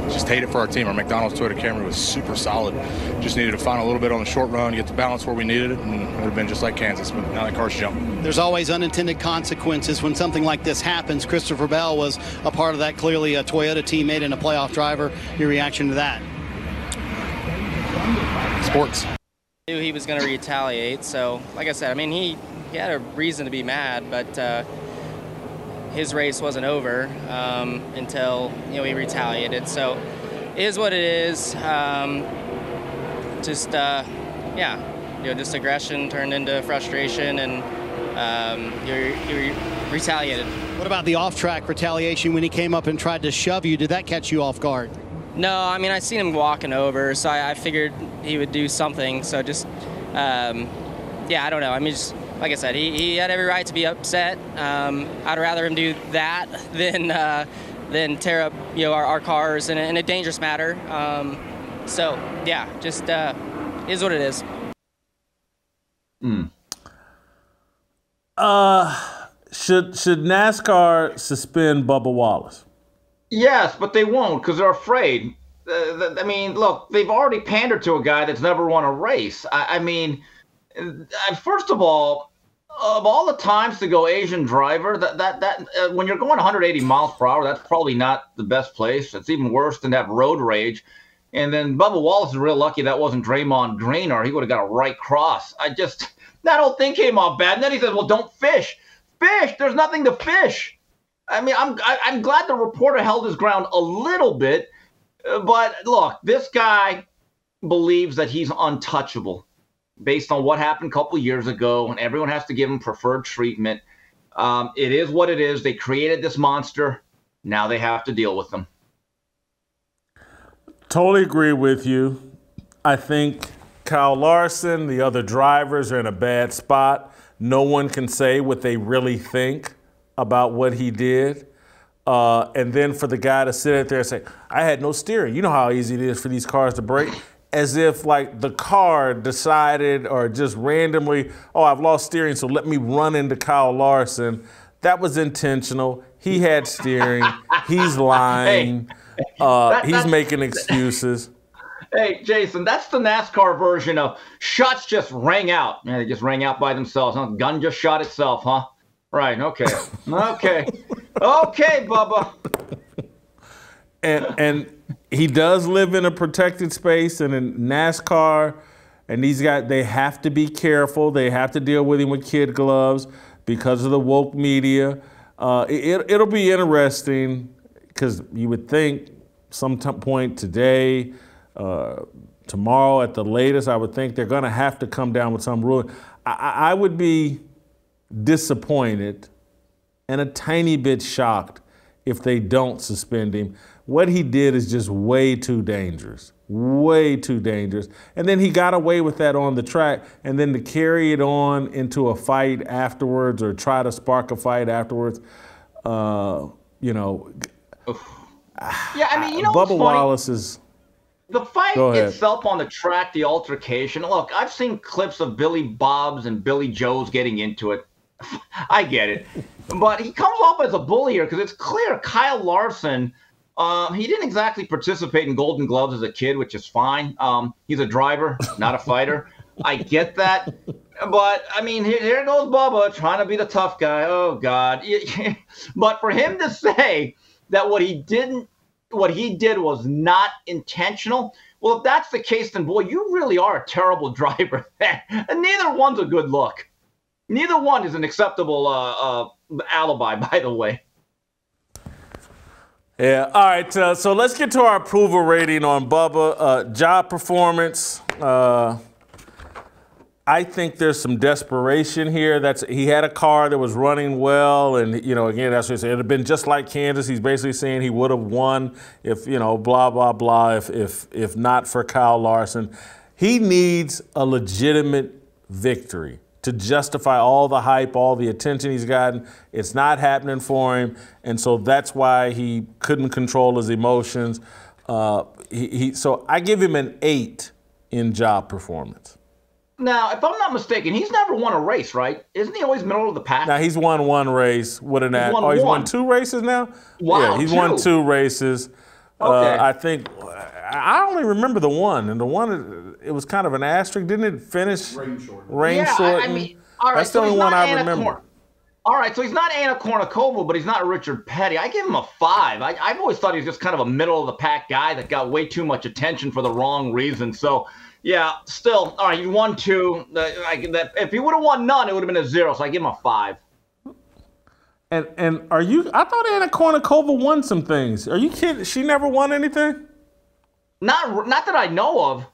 just hate it for our team. Our McDonald's Toyota Camry was super solid. Just needed to find a little bit on the short run, get the balance where we needed it, and it would have been just like Kansas. But now that car's jumping. There's always unintended consequences when something like this happens. Christopher Bell was a part of that, clearly a Toyota teammate and a playoff driver. Your reaction to that? Sports. Knew he was going to retaliate, so like I said, I mean, he had a reason to be mad, but his race wasn't over until he retaliated. So it is what it is. Just aggression turned into frustration, and you retaliated. What about the off-track retaliation when he came up and tried to shove you? Did that catch you off guard? No, I mean, I seen him walking over, so I figured he would do something. So just, I don't know. I mean, just like I said, he had every right to be upset. I'd rather him do that than tear up our cars in a dangerous matter. So yeah, just is what it is. Should NASCAR suspend Bubba Wallace? Yes, but they won't because they're afraid. I mean, look, they've already pandered to a guy that's never won a race. I mean, first of all the times to go Asian driver, that when you're going 180 miles per hour, that's probably not the best place. It's even worse than that road rage. And then Bubba Wallace is real lucky that wasn't Draymond Green, or he would have got a right cross. That whole thing came off bad. And then he says, well, don't fish. Fish! There's nothing to fish. I mean, I'm glad the reporter held his ground a little bit. But look, this guy believes that he's untouchable based on what happened a couple years ago, and everyone has to give him preferred treatment. It is what it is. They created this monster. Now they have to deal with them. Totally agree with you. I think Kyle Larson, the other drivers are in a bad spot. No one can say what they really think about what he did. And then for the guy to sit there and say, I had no steering. You know how easy it is for these cars to break? As if like the car decided or just randomly, oh, I've lost steering, so let me run into Kyle Larson. That was intentional. He had steering. He's lying. He's making excuses. Hey, Jason, that's the NASCAR version of shots just rang out. Yeah, they just rang out by themselves. Huh? Gun just shot itself, huh? Right, okay. Okay, Bubba. And he does live in a protected space and in NASCAR, and these guys, they have to be careful. They have to deal with him with kid gloves because of the woke media. It'll be interesting because you would think some point today, tomorrow at the latest, I would think they're going to have to come down with some ruling. I would be disappointed and a tiny bit shocked if they don't suspend him. What he did is just way too dangerous. Way too dangerous. And then he got away with that on the track, and then to carry it on into a fight afterwards or try to spark a fight afterwards, you know. Yeah, I mean, you know, Bubba Wallace is. The fight itself on the track, the altercation. Look, I've seen clips of Billy Bob's and Billy Joe's getting into it. I get it. But he comes off as a bully here because it's clear Kyle Larson, he didn't exactly participate in Golden Gloves as a kid, which is fine. He's a driver, not a fighter. I get that. But, I mean, here goes Bubba trying to be the tough guy. Oh, God. But for him to say that what he did was not intentional. Well, if that's the case, then, boy, you really are a terrible driver. And neither one's a good look. Neither one is an acceptable alibi, by the way. Yeah, all right, so let's get to our approval rating on Bubba. Job performance. I think there's some desperation here. He had a car that was running well, and, you know, again, that's what he said. It had been just like Kansas. He's basically saying he would have won if, you know, blah, blah, blah, if not for Kyle Larson. He needs a legitimate victory to justify all the hype, all the attention he's gotten. It's not happening for him, and so that's why he couldn't control his emotions. So I give him an 8 in job performance. Now, if I'm not mistaken, he's never won a race, right? Isn't he always middle of the pack? Now, he's won one race. He's won 2 races now? Wow, yeah, he's won 2 races. Okay. I think, I only remember the one, and the one, it was kind of an asterisk. Didn't it finish? Rain shortened. I mean, all right, that's the only one I remember. All right, so he's not Anna Kournikova, but he's not Richard Petty. I give him a 5. I've always thought he was just kind of a middle-of-the-pack guy that got way too much attention for the wrong reason. So, yeah, still, all right, you won 2. If he would have won none, it would have been a 0, so I give him a 5. And are you? I thought Anna Kournikova won some things. Are you kidding? She never won anything? Not that I know of.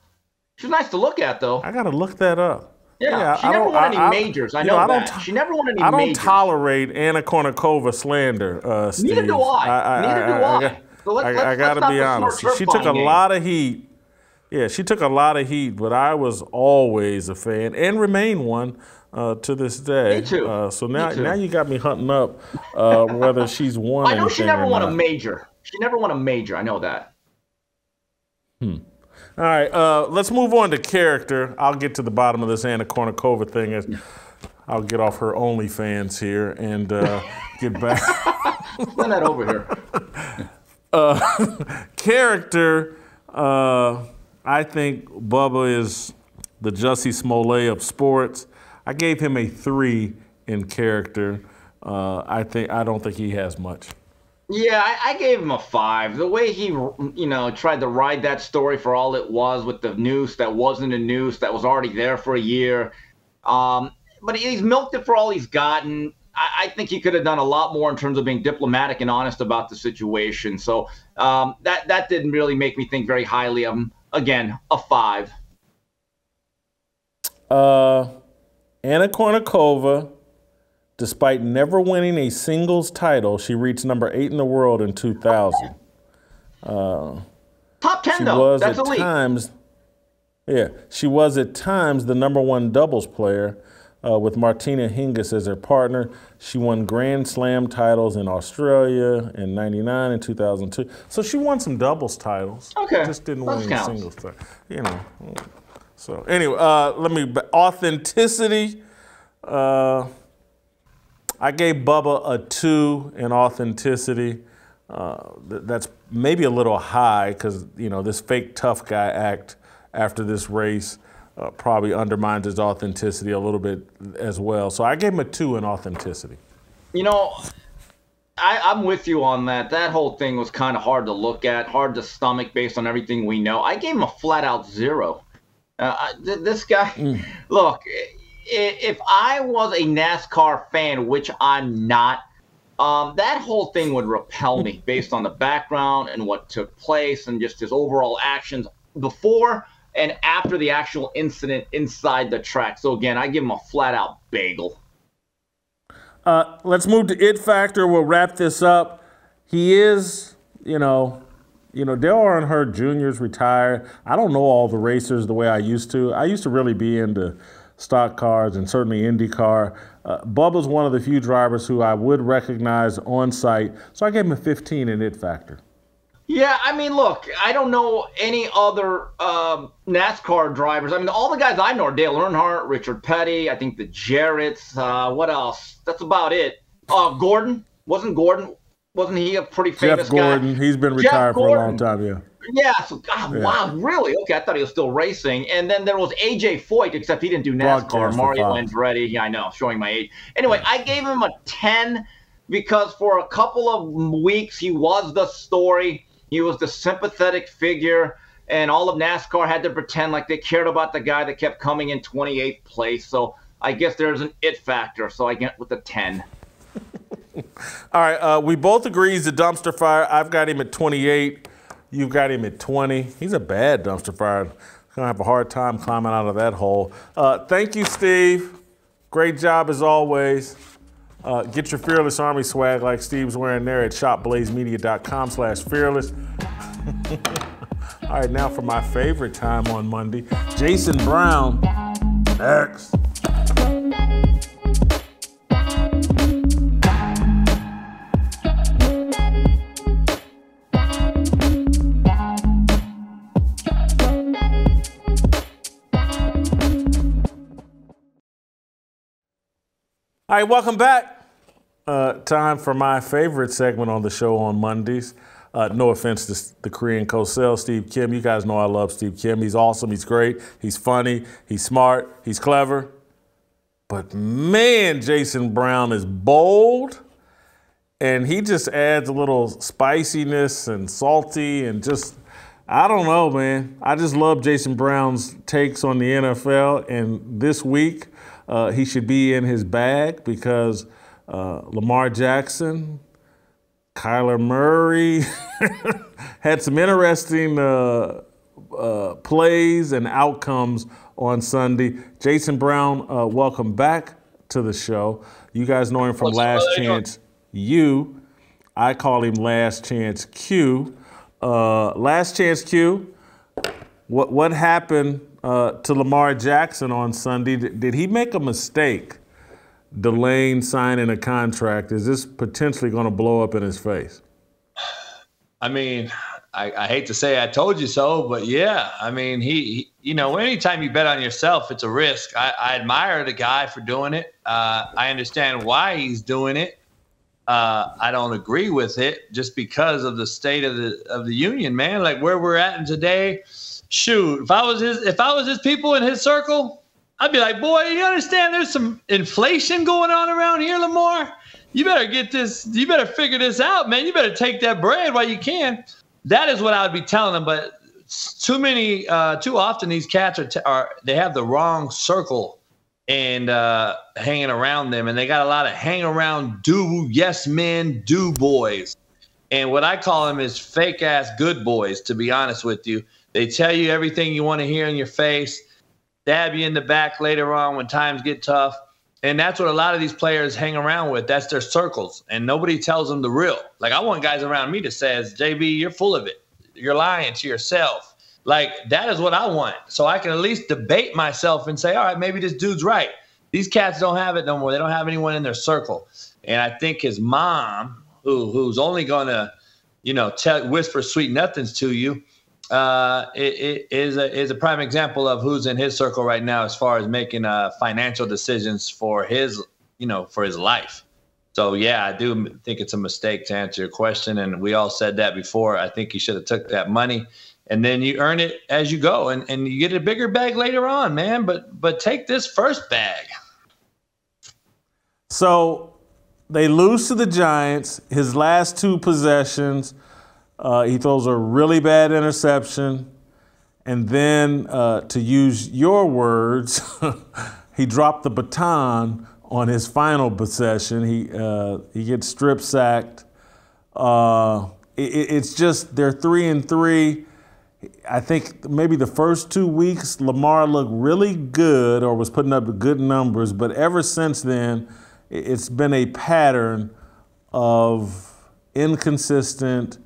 She's nice to look at, though. I got to look that up. Yeah, she never won any majors. I know that. She never won any majors. I don't tolerate Anna Kournikova slander, Steve. Neither do I. Neither do I. I got to be honest. She took a lot of heat. Yeah, she took a lot of heat, but I was always a fan and remain one to this day. Me too. So now you got me hunting up whether she's won anything. I know she never won a major. She never won a major. I know that. All right, let's move on to character. I'll get to the bottom of this Anna Kournikova thing. As I'll get off her OnlyFans here and get back. Send that over here. Character. I think Bubba is the Jussie Smollett of sports. I gave him a 3 in character. I don't think he has much. Yeah, I gave him a 5. The way he, tried to ride that story for all it was with the noose that wasn't a noose that was already there for a year. But he's milked it for all he's gotten. I think he could have done a lot more in terms of being diplomatic and honest about the situation. So that didn't really make me think very highly of him. Again, a 5. Anna Kournikova, despite never winning a singles title, she reached number 8 in the world in 2000. Top 10, though. That's elite. She was at times the number 1 doubles player with Martina Hingis as her partner. She won Grand Slam titles in Australia in '99 and 2002. So she won some doubles titles. Okay. Just didn't win any singles title. So anyway, authenticity. I gave Bubba a 2 in authenticity. That's maybe a little high because, this fake tough guy act after this race probably undermines his authenticity a little bit as well. So I gave him a 2 in authenticity. I'm with you on that. That whole thing was kind of hard to look at, hard to stomach based on everything we know. I gave him a flat-out 0. This guy, look, if I was a NASCAR fan, which I'm not, that whole thing would repel me based on the background and what took place and just his overall actions before and after the actual incident inside the track. So, again, I give him a flat-out bagel. Let's move to it factor. We'll wrap this up. he is, Dale Earnhardt Jr.'s retired. I don't know all the racers the way I used to. I used to really be into stock cars and certainly IndyCar. Bubba's one of the few drivers who I would recognize on site, so I gave him a 15 in it factor. Yeah, I mean, look, I don't know any other NASCAR drivers. I mean, all the guys I know are Dale Earnhardt, Richard Petty, I think the Jarretts. What else? That's about it. Gordon? Wasn't he a pretty famous Jeff Gordon, guy? He's been retired for a long time, yeah. Yeah, so, wow, really? Okay, I thought he was still racing. And then there was A.J. Foyt, except he didn't do NASCAR. Mario Andretti, yeah, I know, showing my age. Anyway, I gave him a 10 because for a couple of weeks he was the story. He was the sympathetic figure, and all of NASCAR had to pretend like they cared about the guy that kept coming in 28th place. So I guess there's an it factor, so I get with a 10. All right, we both agree he's a dumpster fire. I've got him at 28. You've got him at 20. He's a bad dumpster fire. Going to have a hard time climbing out of that hole. Thank you, Steve. Great job as always. Get your Fearless Army swag like Steve's wearing there at shopblazemedia.com/fearless. All right, now for my favorite time on Monday, Jason Brown. Next. All right, welcome back. Time for my favorite segment on the show on Mondays. No offense to the Korean co-sell, Steve Kim. You guys know I love Steve Kim. He's awesome. He's great. He's funny. He's smart. He's clever. But, man, Jason Brown is bold, and he just adds a little spiciness and salty and just, I don't know, man. I just love Jason Brown's takes on the NFL, and this week he should be in his bag because Lamar Jackson, Kyler Murray had some interesting plays and outcomes on Sunday. Jason Brown, welcome back to the show. You guys know him from Last Chance U. I call him Last Chance Q. Last Chance Q, what happened to Lamar Jackson on Sunday? Did he make a mistake delaying signing a contract? Is this potentially going to blow up in his face? I mean, I hate to say I told you so, but yeah, I mean, he anytime you bet on yourself, it's a risk. I admire the guy for doing it. I understand why he's doing it. I don't agree with it just because of the state of the union, man. Like where we're at in today. Shoot, if I was his people in his circle, I'd be like, boy, you understand there's some inflation going on around here, Lamar? You better you better figure this out, man. You better take that bread while you can. That is what I would be telling them. But too often these cats they have the wrong circle and hanging around them. And they got a lot of hang around yes men, boys. And what I call them is fake ass good boys, to be honest with you. They tell you everything you want to hear in your face, stab you in the back later on when times get tough. And that's what a lot of these players hang around with. That's their circles. And nobody tells them the real. Like, I want guys around me that says, JB, you're full of it. You're lying to yourself. Like, that is what I want. So I can at least debate myself and say, all right, maybe this dude's right. These cats don't have it no more. They don't have anyone in their circle. And I think his mom, who's only going to, whisper sweet nothings to you, it is a prime example of who's in his circle right now as far as making financial decisions for his life. So yeah, I do think it's a mistake, to answer your question, and we all said that before. I think he should have took that money, and then you earn it as you go, and you get a bigger bag later on, man. But take this first bag. So they lose to the Giants. His last two possessions. He throws a really bad interception, and then, to use your words, he dropped the baton on his final possession. He gets strip sacked. It's just they're 3-3. I think maybe the first 2 weeks Lamar looked really good or was putting up good numbers, but ever since then, it's been a pattern of inconsistent,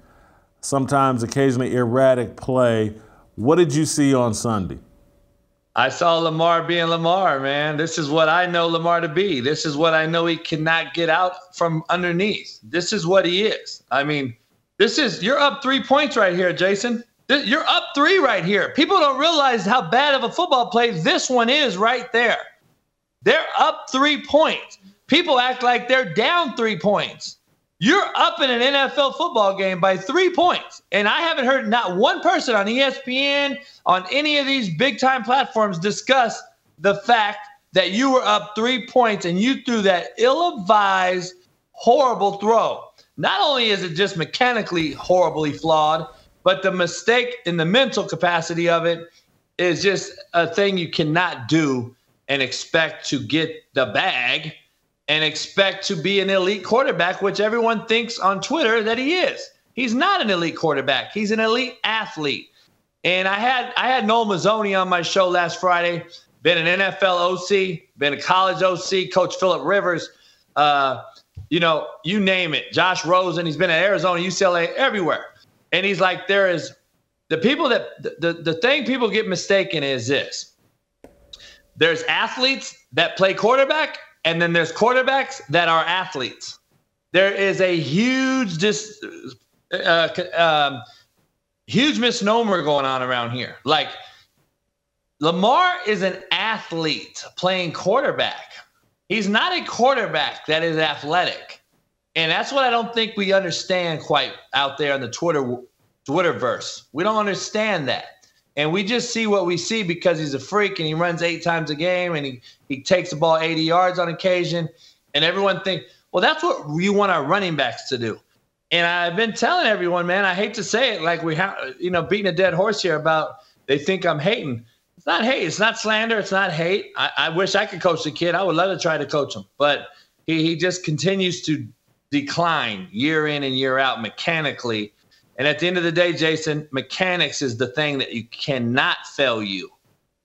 sometimes occasionally erratic play. What did you see on Sunday? I saw Lamar being Lamar, man. This is what I know Lamar to be. This is what I know he cannot get out from underneath. This is what he is. I mean, you're up 3 points right here, Jason. You're up 3 right here. People don't realize how bad of a football play this one is right there. They're up 3 points. People act like they're down 3 points. You're up in an NFL football game by 3 points. And I haven't heard not one person on ESPN, on any of these big-time platforms discuss the fact that you were up 3 points and you threw that ill-advised, horrible throw. Not only is it just mechanically horribly flawed, but the mistake in the mental capacity of it is just a thing you cannot do and expect to get the bag and expect to be an elite quarterback, which everyone thinks on Twitter that he is. He's not an elite quarterback. He's an elite athlete. And I had Noel Mazzoni on my show last Friday, been an NFL OC, been a college OC, Coach Phillip Rivers, you name it, Josh Rosen. He's been at Arizona, UCLA, everywhere. And he's like, the thing people get mistaken is this. There's athletes that play quarterback, and then there's quarterbacks that are athletes. There is a huge misnomer going on around here. Like, Lamar is an athlete playing quarterback. He's not a quarterback that is athletic. And that's what I don't think we understand quite out there in the Twitterverse. We don't understand that. And we just see what we see because he's a freak and he runs 8 times a game and he takes the ball 80 yards on occasion. And everyone thinks, well, that's what we want our running backs to do. And I've been telling everyone, man, I hate to say it, like we have, beating a dead horse here about they think I'm hating. It's not hate. It's not slander. It's not hate. I wish I could coach the kid. I would love to try to coach him. But he just continues to decline year in and year out mechanically. And at the end of the day, Jason, mechanics is the thing that you cannot fail you.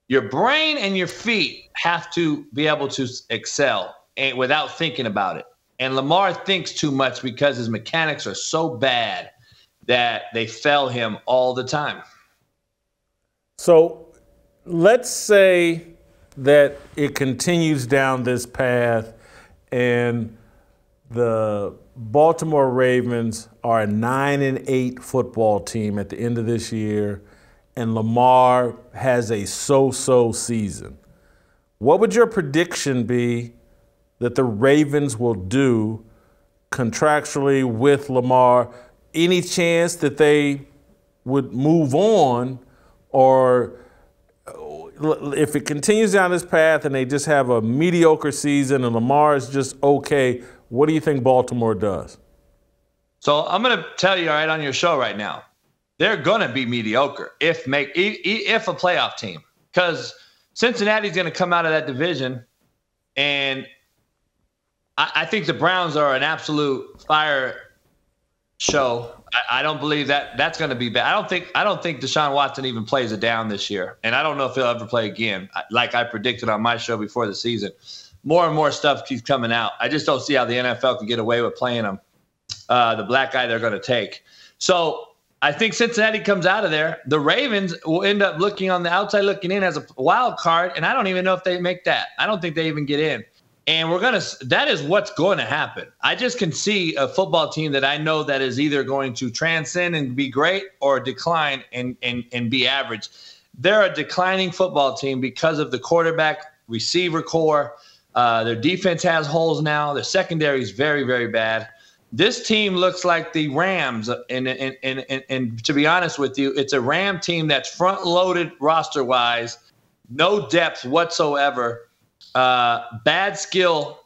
Your brain and your feet have to be able to excel and without thinking about it. And Lamar thinks too much because his mechanics are so bad that they fail him all the time. So let's say that it continues down this path and the Baltimore Ravens are a 9-8 football team at the end of this year, and Lamar has a so-so season. What would your prediction be that the Ravens will do contractually with Lamar? Any chance that they would move on, or if it continues down this path and they just have a mediocre season and Lamar is just okay, what do you think Baltimore does? So I'm going to tell you right on your show right now, they're going to be mediocre if a playoff team, because Cincinnati's going to come out of that division, and I think the Browns are an absolute fire show. I don't believe that's going to be bad. I don't think Deshaun Watson even plays it down this year, and I don't know if he'll ever play again, like I predicted on my show before the season. More and more stuff keeps coming out. I just don't see how the NFL can get away with playing him, the black guy they're going to take. So I think Cincinnati comes out of there. The Ravens will end up looking on the outside looking in as a wild card, and I don't even know if they make that. I don't think they even get in. And that is what's going to happen. I just can see a football team that I know that is either going to transcend and be great or decline and be average. They're a declining football team because of the quarterback receiver core. Their defense has holes now. Their secondary is very, very bad. This team looks like the Rams, and to be honest with you, it's a Ram team that's front-loaded roster-wise, no depth whatsoever, bad skill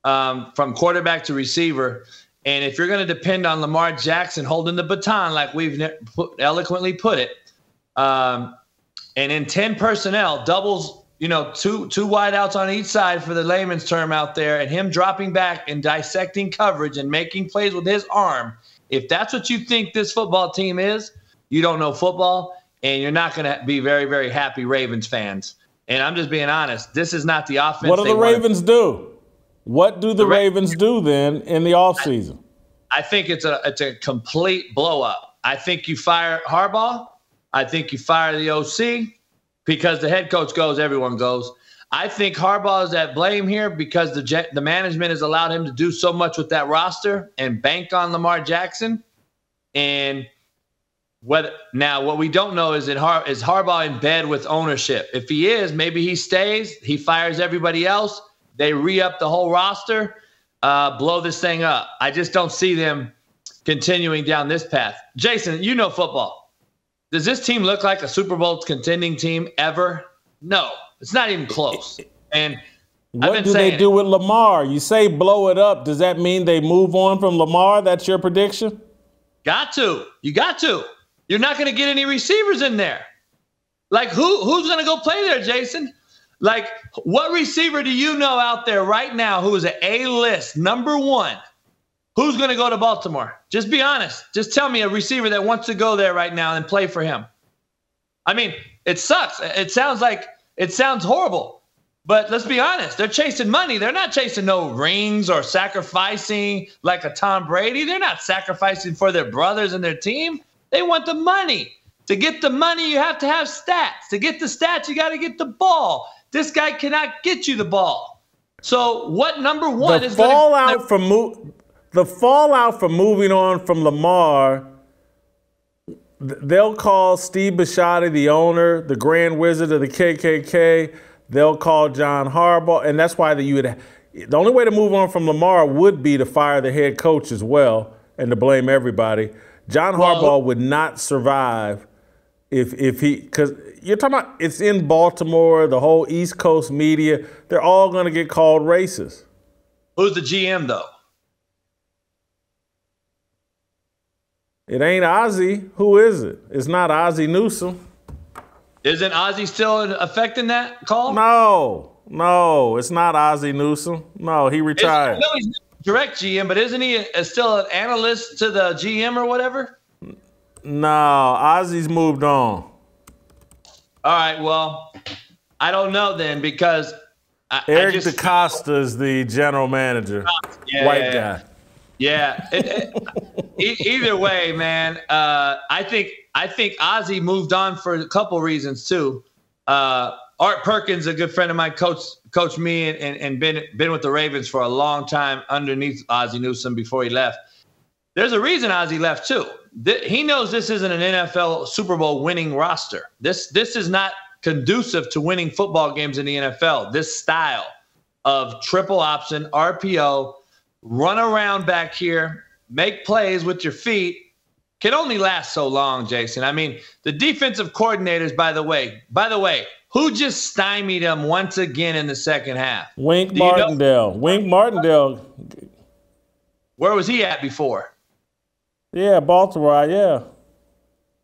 from quarterback to receiver. And if you're going to depend on Lamar Jackson holding the baton like we've eloquently put it, and in 10 personnel, doubles, two wideouts on each side for the layman's term out there, and him dropping back and dissecting coverage and making plays with his arm. If that's what you think this football team is, you don't know football, and you're not going to be very, very happy Ravens fans. And I'm just being honest. This is not the offense. What do the Ravens do? What do the Ravens do then in the offseason? I think it's a complete blow up. I think you fire Harbaugh. I think you fire the OC because the head coach goes, everyone goes. I think Harbaugh is at blame here because the management has allowed him to do so much with that roster and bank on Lamar Jackson. And what we don't know is is Harbaugh in bed with ownership? If he is, maybe he stays. He fires everybody else. They re-up the whole roster, blow this thing up. I just don't see them continuing down this path. Jason, you know football. Does this team look like a Super Bowl contending team ever? No. It's not even close. And what do they do with Lamar? You say blow it up. Does that mean they move on from Lamar? That's your prediction? Got to. You got to. You're not going to get any receivers in there. Like, who's going to go play there, Jason? Like, what receiver do you know out there right now who is an A-list, number one? Who's going to go to Baltimore? Just be honest. Just tell me a receiver that wants to go there right now and play for him. I mean, it sucks. It sounds horrible, but let's be honest. They're chasing money. They're not chasing no rings or sacrificing like a Tom Brady. They're not sacrificing for their brothers and their team. They want the money. To get the money, you have to have stats. To get the stats, you got to get the ball. This guy cannot get you the ball. So what number one is going to – the fallout from moving on from Lamar – they'll call Steve Bisciotti, the owner, the Grand Wizard of the KKK. They'll call John Harbaugh, and that's why the only way to move on from Lamar would be to fire the head coach as well and to blame everybody. John Harbaugh would not survive if he, because you're talking about it's in Baltimore, the whole East Coast media. They're all going to get called racist. Who's the GM though? It ain't Ozzie. Who is it? It's not Ozzie Newsome. Isn't Ozzie still affecting that call? No, it's not Ozzie Newsome. No, he retired. I know he's direct GM, but isn't he still an analyst to the GM or whatever? No, Ozzie's moved on. All right, well, I don't know then because Eric DaCosta is the general manager. White guy. Yeah. Either way, man, I think Ozzie moved on for a couple reasons too. Art Perkins, a good friend of mine, coached me and been with the Ravens for a long time underneath Ozzie Newsome before he left. There's a reason Ozzie left too. He knows this isn't an NFL Super Bowl winning roster. This is not conducive to winning football games in the NFL. This style of triple option, RPO, run around back here, make plays with your feet, can only last so long, Jason. I mean, the defensive coordinators, by the way, who just stymied them once again in the second half? Wink Martindale. Wink Martindale. Where was he at before? Yeah, Baltimore, yeah.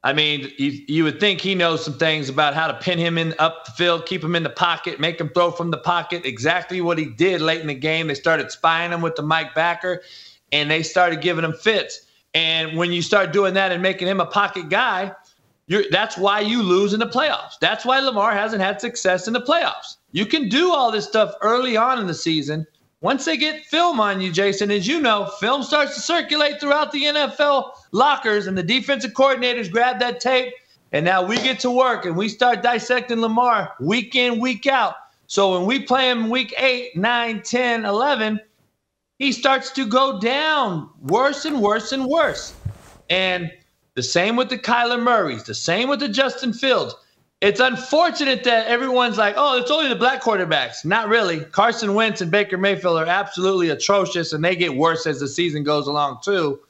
I mean, you would think he knows some things about how to pin him in up the field, keep him in the pocket, make him throw from the pocket. Exactly what he did late in the game. They started spying him with the Mike backer, and they started giving him fits. And when you start doing that and making him a pocket guy, that's why you lose in the playoffs. That's why Lamar hasn't had success in the playoffs. You can do all this stuff early on in the season. Once they get film on you, Jason, as you know, film starts to circulate throughout the NFL lockers, and the defensive coordinators grab that tape, and now we get to work, and we start dissecting Lamar week in, week out. So when we play him week 8, 9, 10, 11, he starts to go down worse and worse and worse. And the same with the Kyler Murrays, the same with the Justin Fields. It's unfortunate that everyone's like, oh, it's only the black quarterbacks. Not really. Carson Wentz and Baker Mayfield are absolutely atrocious, and they get worse as the season goes along too.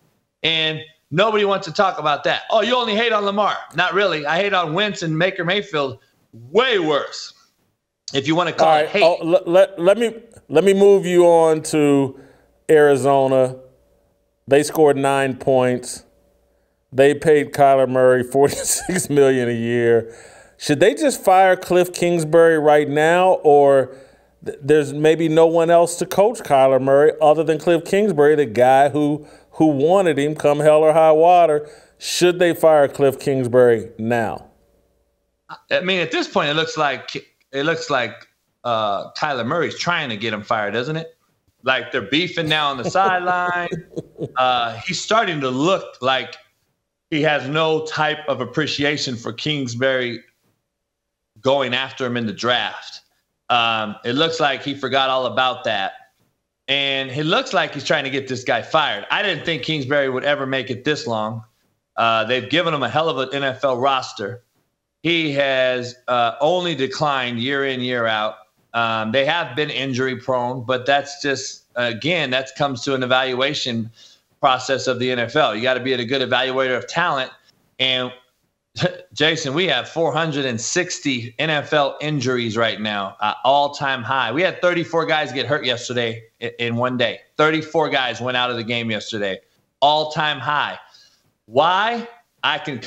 And nobody wants to talk about that. Oh, you only hate on Lamar. Not really. I hate on Wentz and Baker Mayfield. Way worse, if you want to call it hate. Oh, let me move you on to Arizona. They scored 9 points. They paid Kyler Murray $46 million a year. Should they just fire Cliff Kingsbury right now, or there's maybe no one else to coach Kyler Murray other than Cliff Kingsbury, the guy who wanted him come hell or high water? Should they fire Cliff Kingsbury now? I mean, at this point, it looks like Kyler Murray's trying to get him fired, doesn't it? Like they're beefing now on the sideline. He's starting to look like he has no type of appreciation for Kingsbury going after him in the draft. It looks like he forgot all about that. And it looks like he's trying to get this guy fired. I didn't think Kingsbury would ever make it this long. They've given him a hell of an NFL roster. He has only declined year in, year out. They have been injury prone, but that's just, again, that comes to an evaluation process of the NFL. You got to be a good evaluator of talent. And Jason, we have 460 NFL injuries right now, all-time high. We had 34 guys get hurt yesterday in one day. 34 guys went out of the game yesterday, all-time high. Why? I can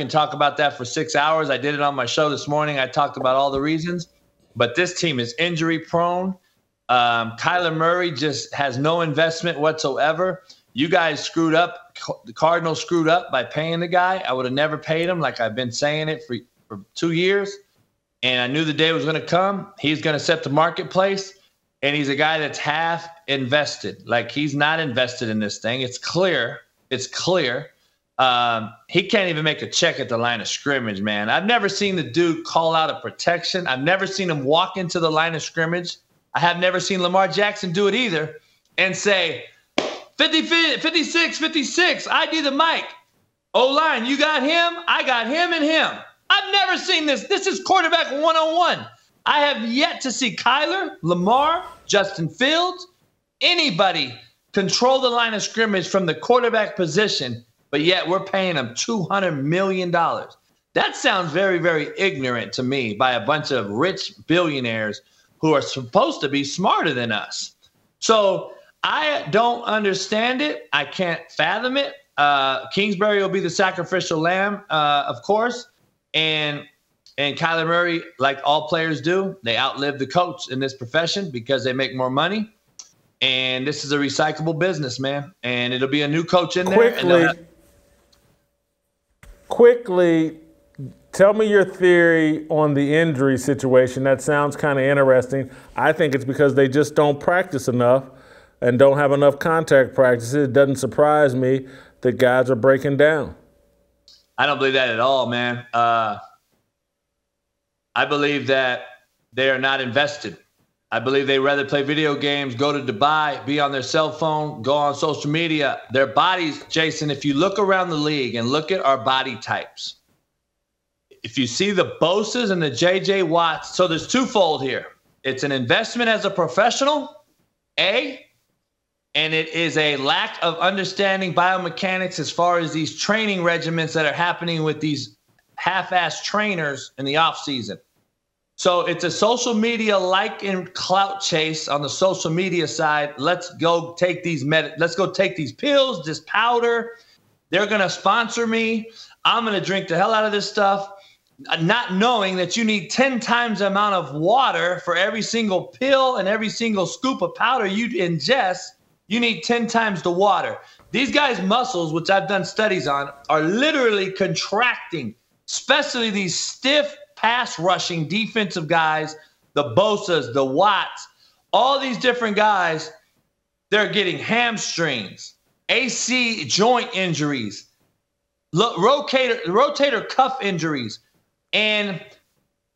talk about that for 6 hours. I did it on my show this morning. I talked about all the reasons, but this team is injury prone. Kyler Murray just has no investment whatsoever. You guys screwed up. The Cardinals screwed up by paying the guy. I would have never paid him, like I've been saying it for 2 years. And I knew the day was going to come. He's going to set the marketplace. And he's a guy that's half invested. Like, he's not invested in this thing. It's clear. It's clear. He can't even make a check at the line of scrimmage, man. I've never seen the dude call out a protection. I've never seen him walk into the line of scrimmage. I have never seen Lamar Jackson do it either and say, 56, 56, ID the mic. O-line, you got him, I got him and him. I've never seen this. This is quarterback 101. I have yet to see Kyler, Lamar, Justin Fields, anybody control the line of scrimmage from the quarterback position, but yet we're paying them $200 million. That sounds very, very ignorant to me by a bunch of rich billionaires who are supposed to be smarter than us. So I don't understand it. I can't fathom it. Kingsbury will be the sacrificial lamb, of course. And Kyler Murray, like all players do, they outlive the coach in this profession because they make more money. And this is a recyclable business, man. And it'll be a new coach in there. Quickly, tell me your theory on the injury situation. That sounds kind of interesting. I think it's because they just don't practice enough and don't have enough contact practices. It doesn't surprise me that guys are breaking down. I don't believe that at all, man. I believe that they are not invested. I believe they rather play video games, go to Dubai, be on their cell phone, go on social media. Their bodies, Jason, if you look around the league and look at our body types, if you see the Bosa's and the J.J. Watts, so there's twofold here. It's an investment as a professional, A, and it is a lack of understanding biomechanics as far as these training regimens that are happening with these half-ass trainers in the offseason. So it's a social media like and clout chase on the social media side. Let's go take these pills, this powder. They're going to sponsor me. I'm going to drink the hell out of this stuff, not knowing that you need 10 times the amount of water for every single pill and every single scoop of powder you ingest. You need 10 times the water. These guys' muscles, which I've done studies on, are literally contracting, especially these stiff pass rushing defensive guys, the Bosa's, the Watts, all these different guys, they're getting hamstrings, AC joint injuries, rotator cuff injuries. And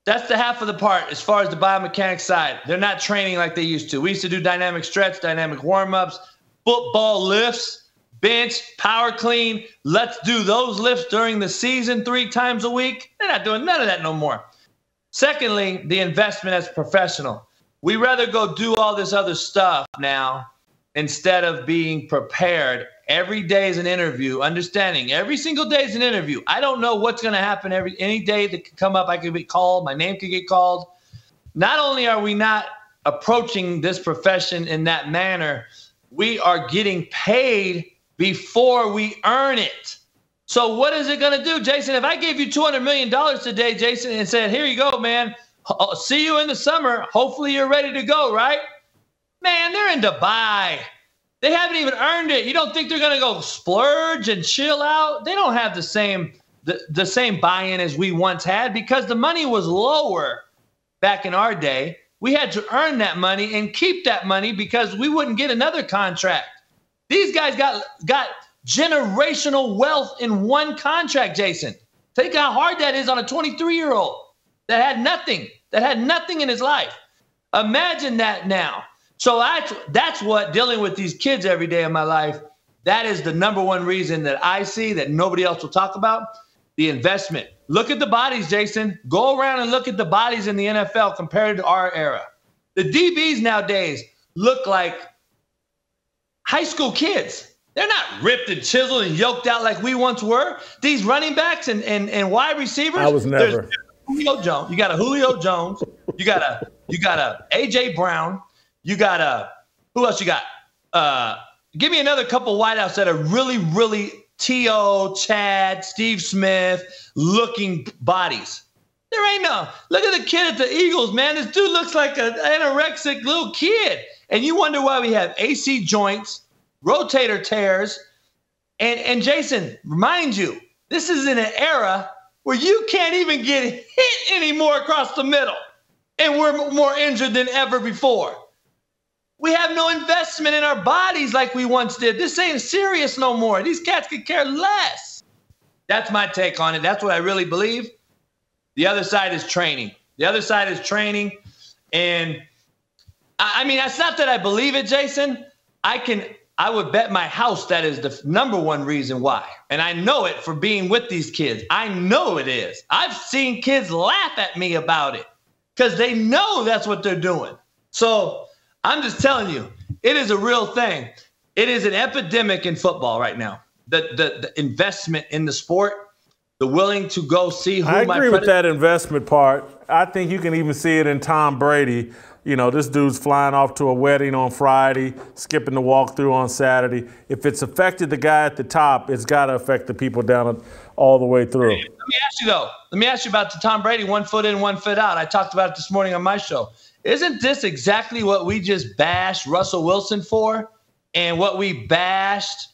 that's the half of the part as far as the biomechanics side. They're not training like they used to. We used to do dynamic stretch, dynamic warm-ups, football lifts, bench, power clean. Let's do those lifts during the season 3 times a week. They're not doing none of that no more. Secondly, the investment as a professional. We rather go do all this other stuff now instead of being prepared. Every day is an interview, understanding every single day is an interview. I don't know what's going to happen any day that could come up. I could be called. My name could get called. Not only are we not approaching this profession in that manner, we are getting paid before we earn it. So what is it going to do, Jason? If I gave you $200 million today, Jason, and said, here you go, man. I'll see you in the summer. Hopefully you're ready to go, right? Man, they're in Dubai. They haven't even earned it. You don't think they're going to go splurge and chill out? They don't have the same buy-in as we once had because the money was lower back in our day We had to earn that money and keep that money because we wouldn't get another contract. These guys got generational wealth in one contract, Jason. Think how hard that is on a 23-year-old that had nothing in his life. Imagine that now. So that's what dealing with these kids every day in my life, that is the number one reason that I see that nobody else will talk about, the investment. Look at the bodies, Jason. Go around and look at the bodies in the NFL compared to our era. The DBs nowadays look like high school kids. They're not ripped and chiseled and yoked out like we once were. These running backs and wide receivers. I was never. Julio Jones. You got a Julio Jones. You got a AJ Brown. You got a who else you got? Give me another couple wideouts that are really, really T.O., Chad, Steve Smith looking bodies. There ain't no. Look at the kid at the Eagles, man. This dude looks like an anorexic little kid. And you wonder why we have AC joints, rotator tears. And Jason, remind you, this is in an era where you can't even get hit anymore across the middle. And we're more injured than ever before. We have no investment in our bodies like we once did. This ain't serious no more. These cats could care less. That's my take on it. That's what I really believe. The other side is training. And I mean, it's not that I believe it, Jason. I would bet my house that is the number one reason why. And I know it for being with these kids. I know it is. I've seen kids laugh at me about it because they know that's what they're doing. So I'm just telling you, it is a real thing. It is an epidemic in football right now. The investment in the sport, the willing to go see who I agree with that investment part. I think you can even see it in Tom Brady. You know, this dude's flying off to a wedding on Friday, skipping the walkthrough on Saturday. If it's affected the guy at the top, it's got to affect the people down all the way through. Let me ask you about the Tom Brady 1 foot in, 1 foot out. I talked about it this morning on my show. Isn't this exactly what we just bashed Russell Wilson for and what we bashed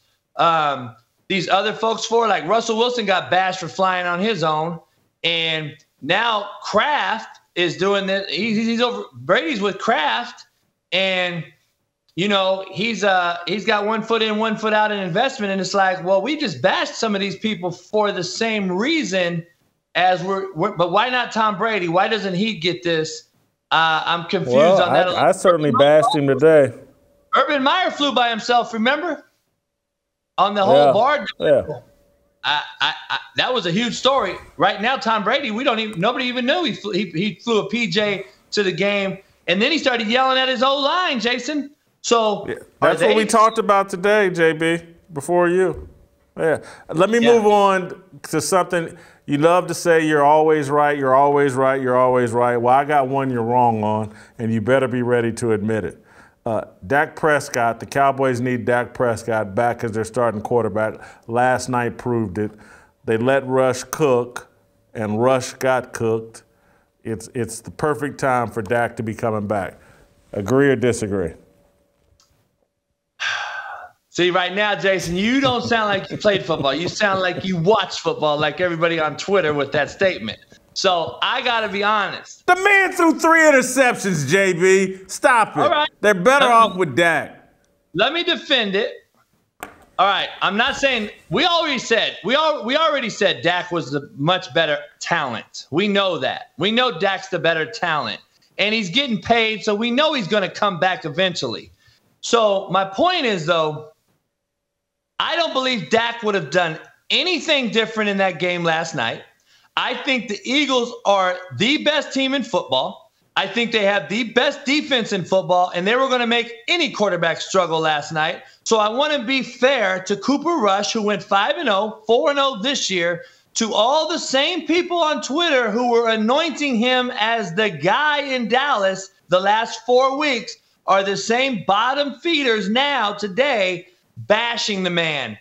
these other folks for? Like Russell Wilson got bashed for flying on his own, and now Kraft is doing this. He's over. Brady's with Kraft, and you know he's got 1 foot in, 1 foot out in investment, and it's like, well, we just bashed some of these people for the same reason as but why not Tom Brady? Why doesn't he get this? I'm confused on that. I certainly bashed him today. Urban Meyer flew by himself, remember? On the whole bar. Yeah. That was a huge story. Right now, Tom Brady, nobody even knew he flew a PJ to the game, and then he started yelling at his O-line, Jason. So that's what we talked about today, JB, before you. Yeah. Let me move on to something. You love to say you're always right, you're always right, you're always right. Well, I got one you're wrong on, and you better be ready to admit it. Dak Prescott, the Cowboys need Dak Prescott back as their starting quarterback. Last night proved it. They let Rush cook, and Rush got cooked. It's the perfect time for Dak to be coming back. Agree or disagree? See, right now, Jason, you don't sound like you played football. You sound like you watch football like everybody on Twitter with that statement. So I got to be honest. The man threw 3 interceptions, JB. Stop it. All right. They're better off with Dak. Let me defend it. All right. I'm not saying we already said Dak was the much better talent. We know that. We know Dak's the better talent. And he's getting paid, so we know he's going to come back eventually. So my point is, though, I don't believe Dak would have done anything different in that game last night. I think the Eagles are the best team in football. I think they have the best defense in football, and they were going to make any quarterback struggle last night. So I want to be fair to Cooper Rush, who went 5-0, 4-0 this year, to all the same people on Twitter who were anointing him as the guy in Dallas the last 4 weeks are the same bottom feeders now today bashing the man.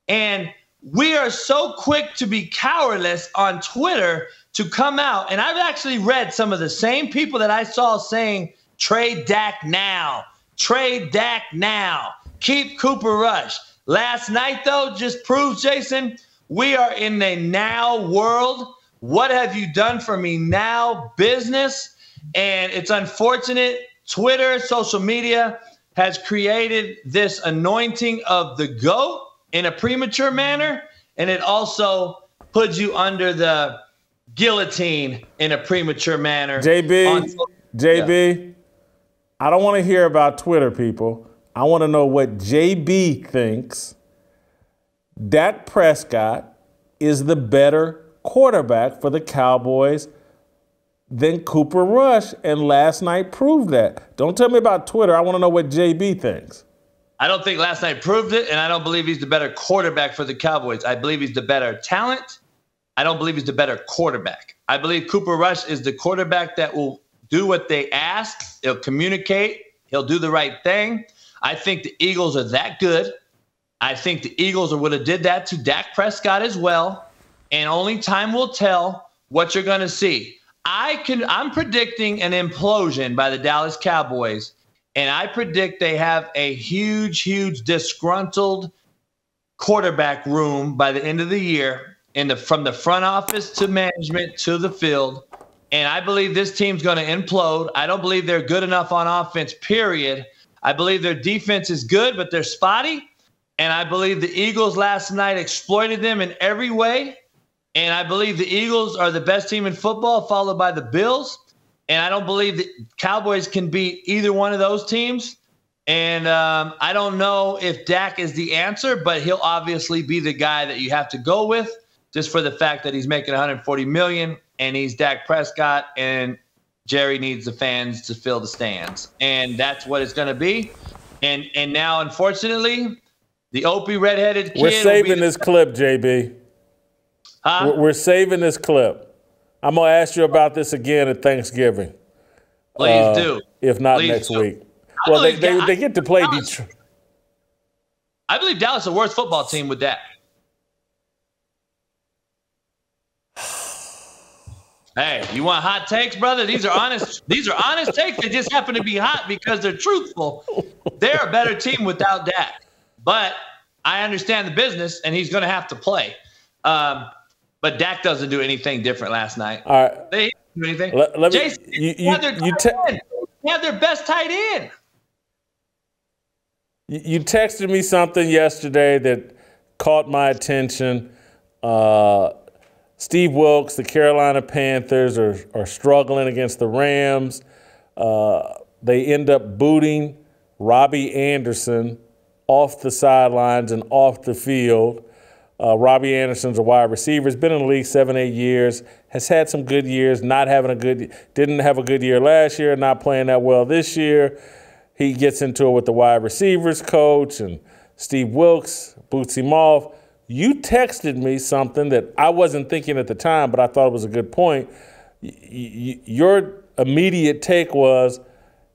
And we are so quick to be cowardice on Twitter to come out. And I've actually read some of the same people that I saw saying, trade Dak now, trade Dak now, keep Cooper Rush. Last night, though, just proves, Jason, we are in the now world. What have you done for me now business? And it's unfortunate. Twitter, social media has created this anointing of the GOAT in a premature manner. And it also puts you under the guillotine in a premature manner. JB, I don't want to hear about Twitter, people. I want to know what JB thinks. Dak Prescott is the better quarterback for the Cowboys than Cooper Rush, and last night proved that. Don't tell me about Twitter. I want to know what JB thinks. I don't think last night proved it, and I don't believe he's the better quarterback for the Cowboys. I believe he's the better talent. I don't believe he's the better quarterback. I believe Cooper Rush is the quarterback that will do what they ask. He'll communicate. He'll do the right thing. I think the Eagles are that good. I think the Eagles would have did that to Dak Prescott as well, and only time will tell what you're going to see. I'm predicting an implosion by the Dallas Cowboys, and I predict they have a huge, huge disgruntled quarterback room by the end of the year, from the front office to management to the field. And I believe this team's going to implode. I don't believe they're good enough on offense, period. I believe their defense is good, but they're spotty. And I believe the Eagles last night exploited them in every way. And I believe the Eagles are the best team in football, followed by the Bills. And I don't believe the Cowboys can beat either one of those teams. And I don't know if Dak is the answer, but he'll obviously be the guy that you have to go with, just for the fact that he's making $140 million and he's Dak Prescott, and Jerry needs the fans to fill the stands. And that's what it's going to be. And now, unfortunately, the Opie redheaded kid. We're saving this clip, JB. Huh? We're saving this clip. I'm going to ask you about this again at Thanksgiving. Please do. If not next week. Well, they get to play Dallas. Detroit. I believe Dallas is the worst football team with Dak. Hey, you want hot takes, brother? These are honest. These are honest takes. They just happen to be hot because they're truthful. They're a better team without Dak. But I understand the business, and he's going to have to play. But Dak doesn't do anything different last night. All right. They didn't do anything. Let me, Jason, they have their best tight end. You texted me something yesterday that caught my attention. Steve Wilkes, the Carolina Panthers, are struggling against the Rams. They end up booting Robbie Anderson off the sidelines and off the field. Robbie Anderson's a wide receiver. He's been in the league 7-8 years, has had some good years, didn't have a good year last year, not playing that well this year. He gets into it with the wide receivers coach, and Steve Wilkes boots him off. You texted me something that I wasn't thinking at the time, but I thought it was a good point. Your immediate take was,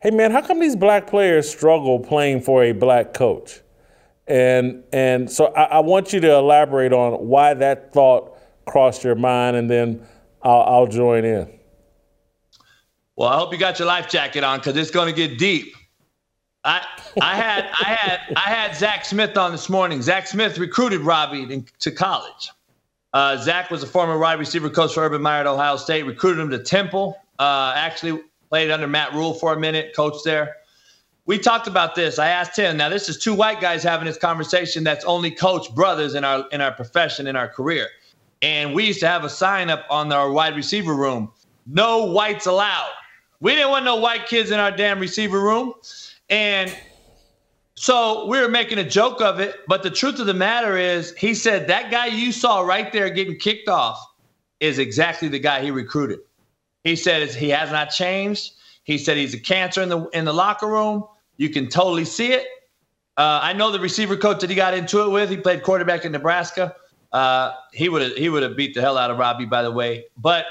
hey, man, how come these black players struggle playing for a black coach? And so I want you to elaborate on why that thought crossed your mind, and then I'll join in. Well, I hope you got your life jacket on, because it's going to get deep. I had Zach Smith on this morning. Zach Smith recruited Robbie to college. Zach was a former wide receiver coach for Urban Meyer at Ohio State, recruited him to Temple, actually played under Matt Rule for a minute, coached there. We talked about this. I asked him. Now, this is two white guys having this conversation that's only coached brothers in our profession, in our career. And we used to have a sign up on our wide receiver room, no whites allowed. We didn't want no white kids in our damn receiver room. And so we were making a joke of it. But the truth of the matter is, he said that guy you saw right there getting kicked off is exactly the guy he recruited. He said he has not changed. He said he's a cancer in the locker room. You can totally see it. I know the receiver coach that he got into it with. He played quarterback in Nebraska. He would have beat the hell out of Robbie, by the way. But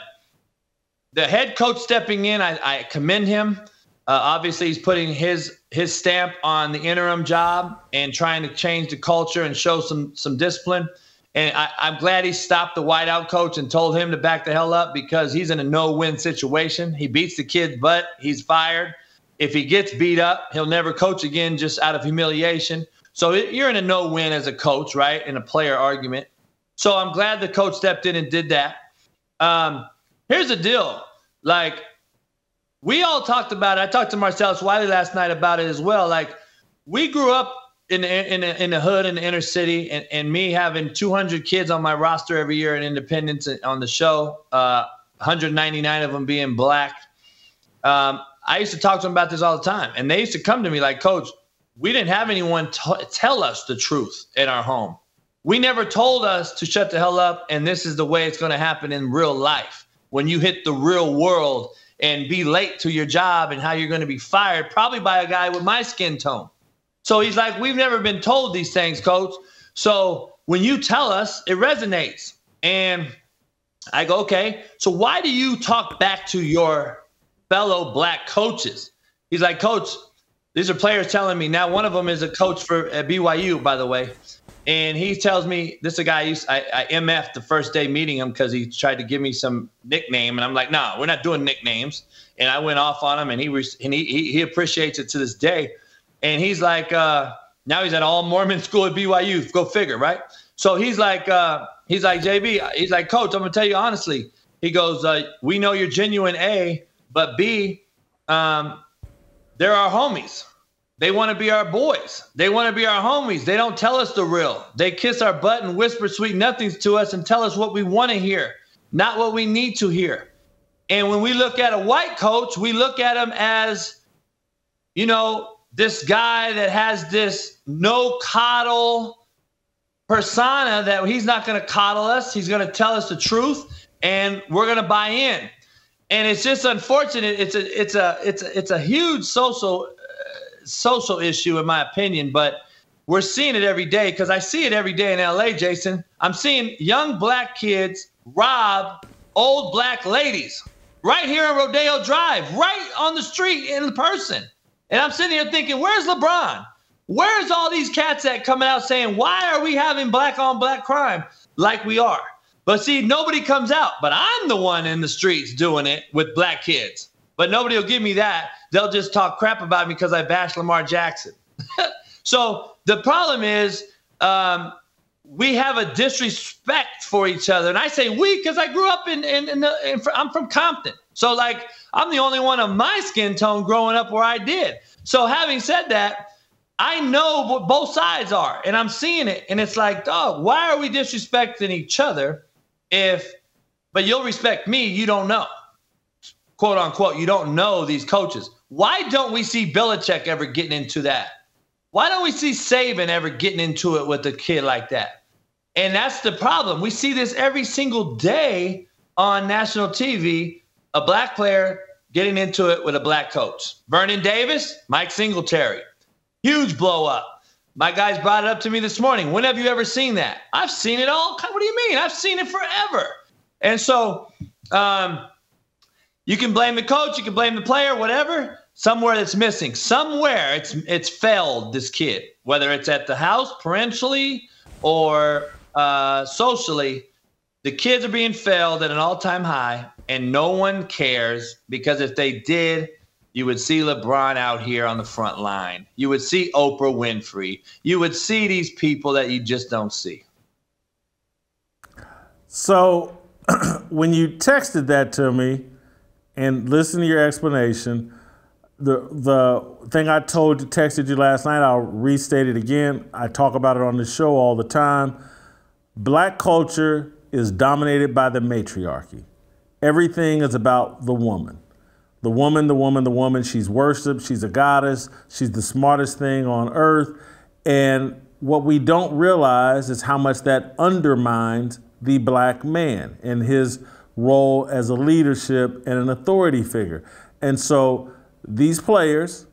the head coach stepping in, I commend him. Obviously, he's putting his stamp on the interim job and trying to change the culture and show some discipline. And I'm glad he stopped the whiteout coach and told him to back the hell up, because he's in a no-win situation. He beats the kid's butt. He's fired. If he gets beat up, he'll never coach again, just out of humiliation. So you're in a no-win as a coach, right, in a player argument. So I'm glad the coach stepped in and did that. Here's the deal. Like, we all talked about it. I talked to Marcellus Wiley last night about it as well. Like, we grew up in the hood, in the inner city, and me having 200 kids on my roster every year in Independence on the show, 199 of them being black. I used to talk to them about this all the time, and they used to come to me like, Coach, we didn't have anyone tell us the truth in our home. We never told us to shut the hell up, and this is the way it's going to happen in real life. When you hit the real world and be late to your job and how you're going to be fired, probably by a guy with my skin tone. So he's like, we've never been told these things, Coach. So when you tell us, it resonates. And I go, okay, so why do you talk back to your fellow black coaches? He's like, Coach, these are players telling me. Now, one of them is a coach at BYU, by the way. And he tells me, this is a guy I MF'd the first day meeting him because he tried to give me some nickname. And I'm like, no, we're not doing nicknames. And I went off on him, and he appreciates it to this day. And he's like, now he's at all Mormon school at BYU. Go figure, right? So he's like, JB, he's like, Coach, I'm going to tell you honestly. He goes, we know you're genuine, A, but B, they're our homies. They want to be our boys. They want to be our homies. They don't tell us the real. They kiss our butt and whisper sweet nothings to us and tell us what we want to hear, not what we need to hear. And when we look at a white coach, we look at him as, you know, this guy that has this no coddle persona that he's not going to coddle us. He's going to tell us the truth, and we're going to buy in. And it's just unfortunate. It's a huge social issue, in my opinion, but we're seeing it every day because I see it every day in LA, Jason. I'm seeing young black kids rob old black ladies right here on Rodeo Drive, right on the street in person. And I'm sitting here thinking, where's LeBron? Where's all these cats that coming out saying, why are we having black on black crime like we are? But see, nobody comes out, but I'm the one in the streets doing it with black kids. But nobody will give me that. They'll just talk crap about me because I bashed Lamar Jackson. So the problem is we have a disrespect for each other. And I say we because I grew up I'm from Compton. So, like, I'm the only one of my skin tone growing up where I did. So having said that, I know what both sides are, and I'm seeing it. And it's like, dog, why are we disrespecting each other but you'll respect me, you don't know. Quote unquote, you don't know these coaches. Why don't we see Belichick ever getting into that? Why don't we see Saban ever getting into it with a kid like that? And that's the problem. We see this every single day on national TV, a black player getting into it with a black coach. Vernon Davis, Mike Singletary. Huge blow up. My guys brought it up to me this morning. When have you ever seen that? I've seen it all. What do you mean? I've seen it forever. And so you can blame the coach, you can blame the player, whatever. Somewhere that's missing. Somewhere it's failed, this kid. Whether it's at the house, parentally, or socially, the kids are being failed at an all-time high, and no one cares, because if they did, you would see LeBron out here on the front line. You would see Oprah Winfrey. You would see these people that you just don't see. So when you texted that to me and listened to your explanation, the thing I texted you last night, I'll restate it again. I talk about it on the show all the time. Black culture is dominated by the matriarchy. Everything is about the woman. The woman, the woman, the woman. She's worshipped. She's a goddess. She's the smartest thing on earth. And what we don't realize is how much that undermines the black man and his role as a leadership and an authority figure. And so these players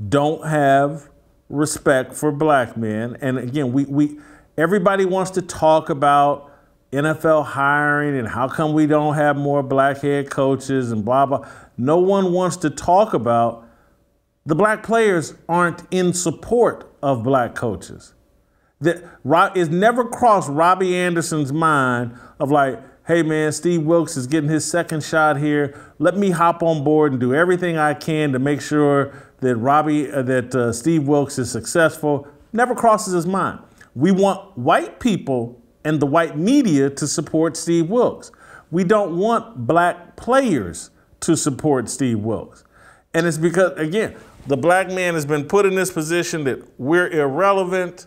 don't have respect for black men. And again, everybody wants to talk about NFL hiring and how come we don't have more black head coaches and blah, blah. No one wants to talk about the black players aren't in support of black coaches. It's never crossed Robbie Anderson's mind of like, hey man, Steve Wilkes is getting his second shot here. Let me hop on board and do everything I can to make sure that Steve Wilkes is successful. Never crosses his mind. We want white people and the white media to support Steve Wilkes. We don't want black players to support Steve Wilkes. And it's because, again, the black man has been put in this position that we're irrelevant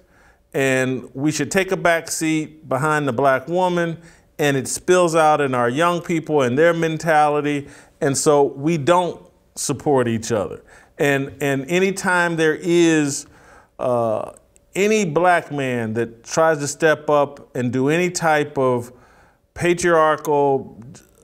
and we should take a back seat behind the black woman, and it spills out in our young people and their mentality, and so we don't support each other. And anytime there is any black man that tries to step up and do any type of patriarchal,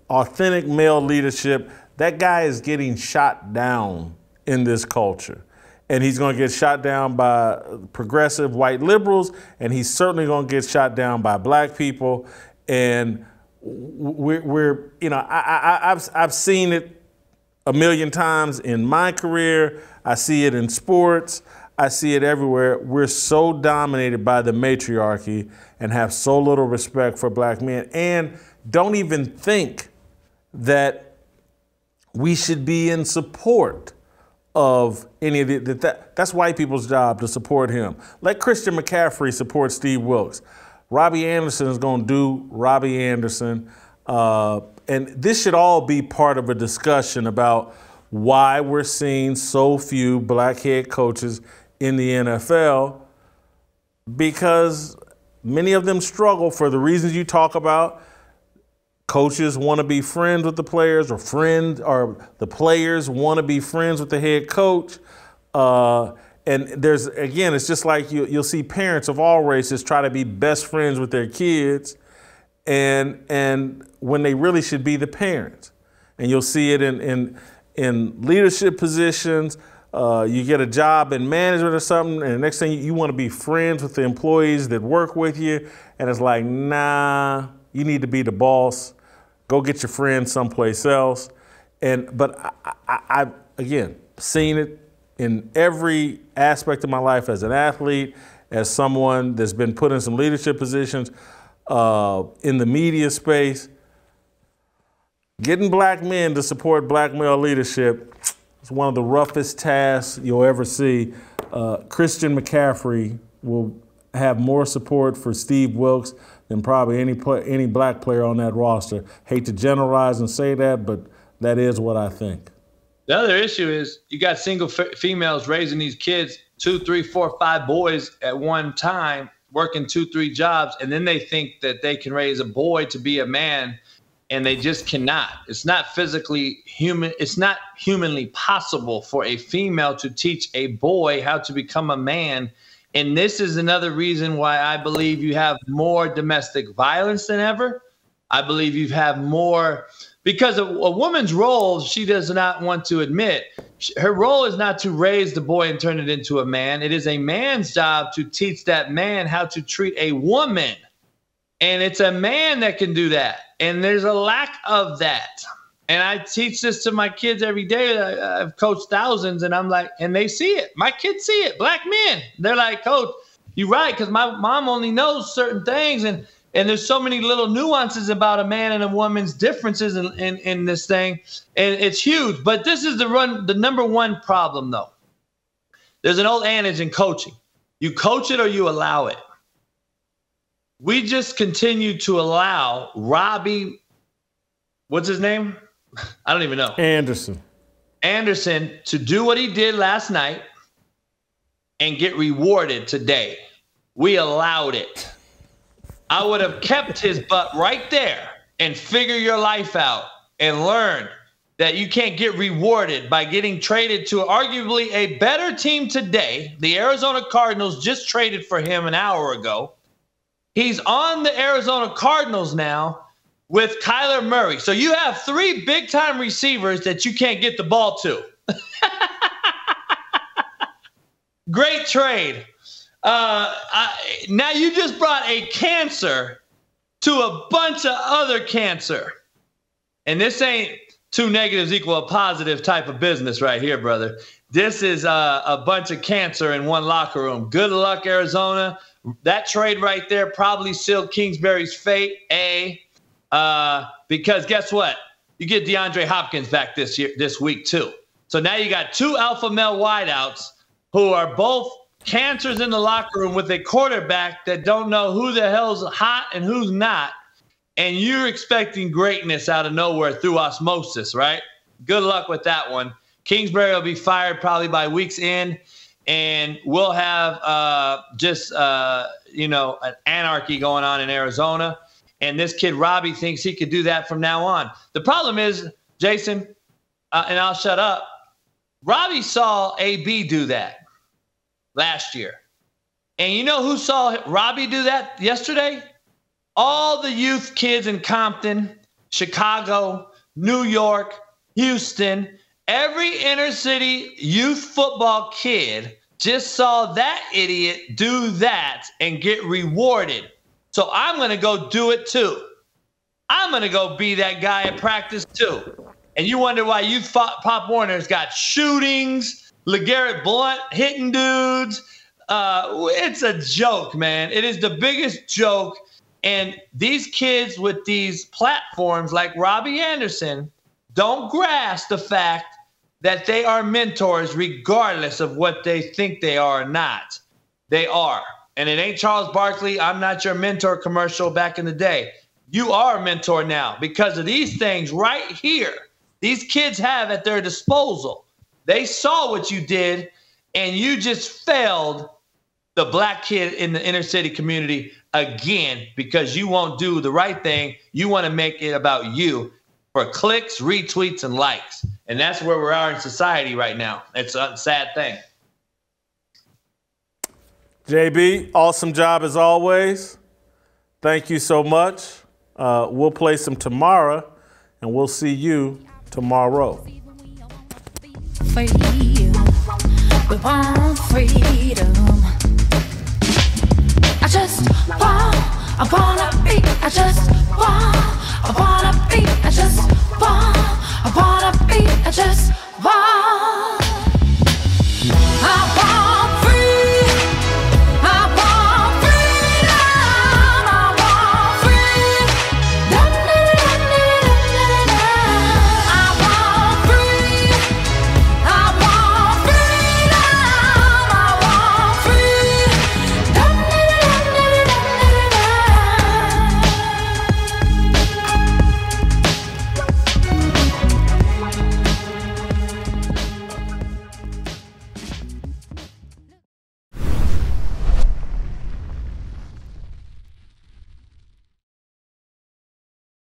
authentic male leadership, that guy is getting shot down in this culture. And he's going to get shot down by progressive white liberals, and he's certainly going to get shot down by black people. And we're you know, I've seen it a million times in my career. I see it in sports. I see it everywhere. We're so dominated by the matriarchy and have so little respect for black men, and don't even think that we should be in support of any of that's white people's job to support him. Let Christian McCaffrey support Steve Wilkes. Robbie Anderson is going to do Robbie Anderson. And this should all be part of a discussion about why we're seeing so few black head coaches in the NFL, because many of them struggle for the reasons you talk about. Coaches want to be friends with the players, or the players want to be friends with the head coach. And there's, again, it's just like you'll see parents of all races try to be best friends with their kids, and when they really should be the parents. And you'll see it in leadership positions. You get a job in management or something, and the next thing you want to be friends with the employees that work with you, and it's like, nah, you need to be the boss. Go get your friends someplace else. But I've, again, seen it in every aspect of my life as an athlete, as someone that's been put in some leadership positions, in the media space. Getting black men to support black male leadership is one of the roughest tasks you'll ever see. Christian McCaffrey will have more support for Steve Wilkes than probably any black player on that roster. Hate to generalize and say that, but that is what I think. The other issue is you got single females raising these kids, 2, 3, 4, 5 boys at one time, working 2, 3 jobs, and then they think that they can raise a boy to be a man, and they just cannot. It's not physically human. It's not humanly possible for a female to teach a boy how to become a man. And this is another reason why I believe you have more domestic violence than ever. I believe you have more, because a woman's role, she does not want to admit, her role is not to raise the boy and turn it into a man. It is a man's job to teach that man how to treat a woman. And it's a man that can do that. And there's a lack of that. And I teach this to my kids every day. I've coached thousands, and I'm like, and they see it. My kids see it, black men. They're like, Coach, you're right, because my mom only knows certain things. And there's so many little nuances about a man and a woman's differences in this thing. And it's huge. But this is the number one problem, though. There's an old adage in coaching. You coach it or you allow it. We just continue to allow Robbie, what's his name? I don't even know. Anderson to do what he did last night and get rewarded today. We allowed it. I would have kept his butt right there and figure your life out and learn that you can't get rewarded by getting traded to arguably a better team today. The Arizona Cardinals just traded for him an hour ago. He's on the Arizona Cardinals now with Kyler Murray. So you have 3 big-time receivers that you can't get the ball to. Great trade. Now you just brought a cancer to a bunch of other cancer. And this ain't 2 negatives equal a positive type of business right here, brother. This is a bunch of cancer in one locker room. Good luck, Arizona. That trade right there probably sealed Kingsbury's fate, because guess what? You get DeAndre Hopkins back this week too. So now you got 2 alpha male wideouts who are both cancers in the locker room with a quarterback that don't know who the hell's hot and who's not. And you're expecting greatness out of nowhere through osmosis, right? good luck with that one. Kingsbury will be fired probably by week's end, and we'll have an anarchy going on in Arizona. And this kid Robbie thinks he could do that from now on. The problem is, Jason, and I'll shut up, Robbie saw AB do that last year. And you know who saw Robbie do that yesterday? All the youth kids in Compton, Chicago, New York, Houston, every inner city youth football kid just saw that idiot do that and get rewarded. So I'm going to go do it too. I'm going to go be that guy at practice too. And you wonder why youth Pop Warner's got shootings, LeGarrette Blount hitting dudes. It's a joke, man. It is the biggest joke. And these kids with these platforms like Robbie Anderson don't grasp the fact that they are mentors regardless of what they think they are or not. They are. And it ain't Charles Barkley, I'm not your mentor commercial back in the day. You are a mentor now because of these things right here. These kids have at their disposal. They saw what you did, and you just failed the black kid in the inner city community again because you won't do the right thing. You want to make it about you for clicks, retweets, and likes. And that's where we are in society right now. It's a sad thing. JB, awesome job as always. Thank you so much. We'll play some tomorrow, and we'll see you tomorrow. We want freedom. I just want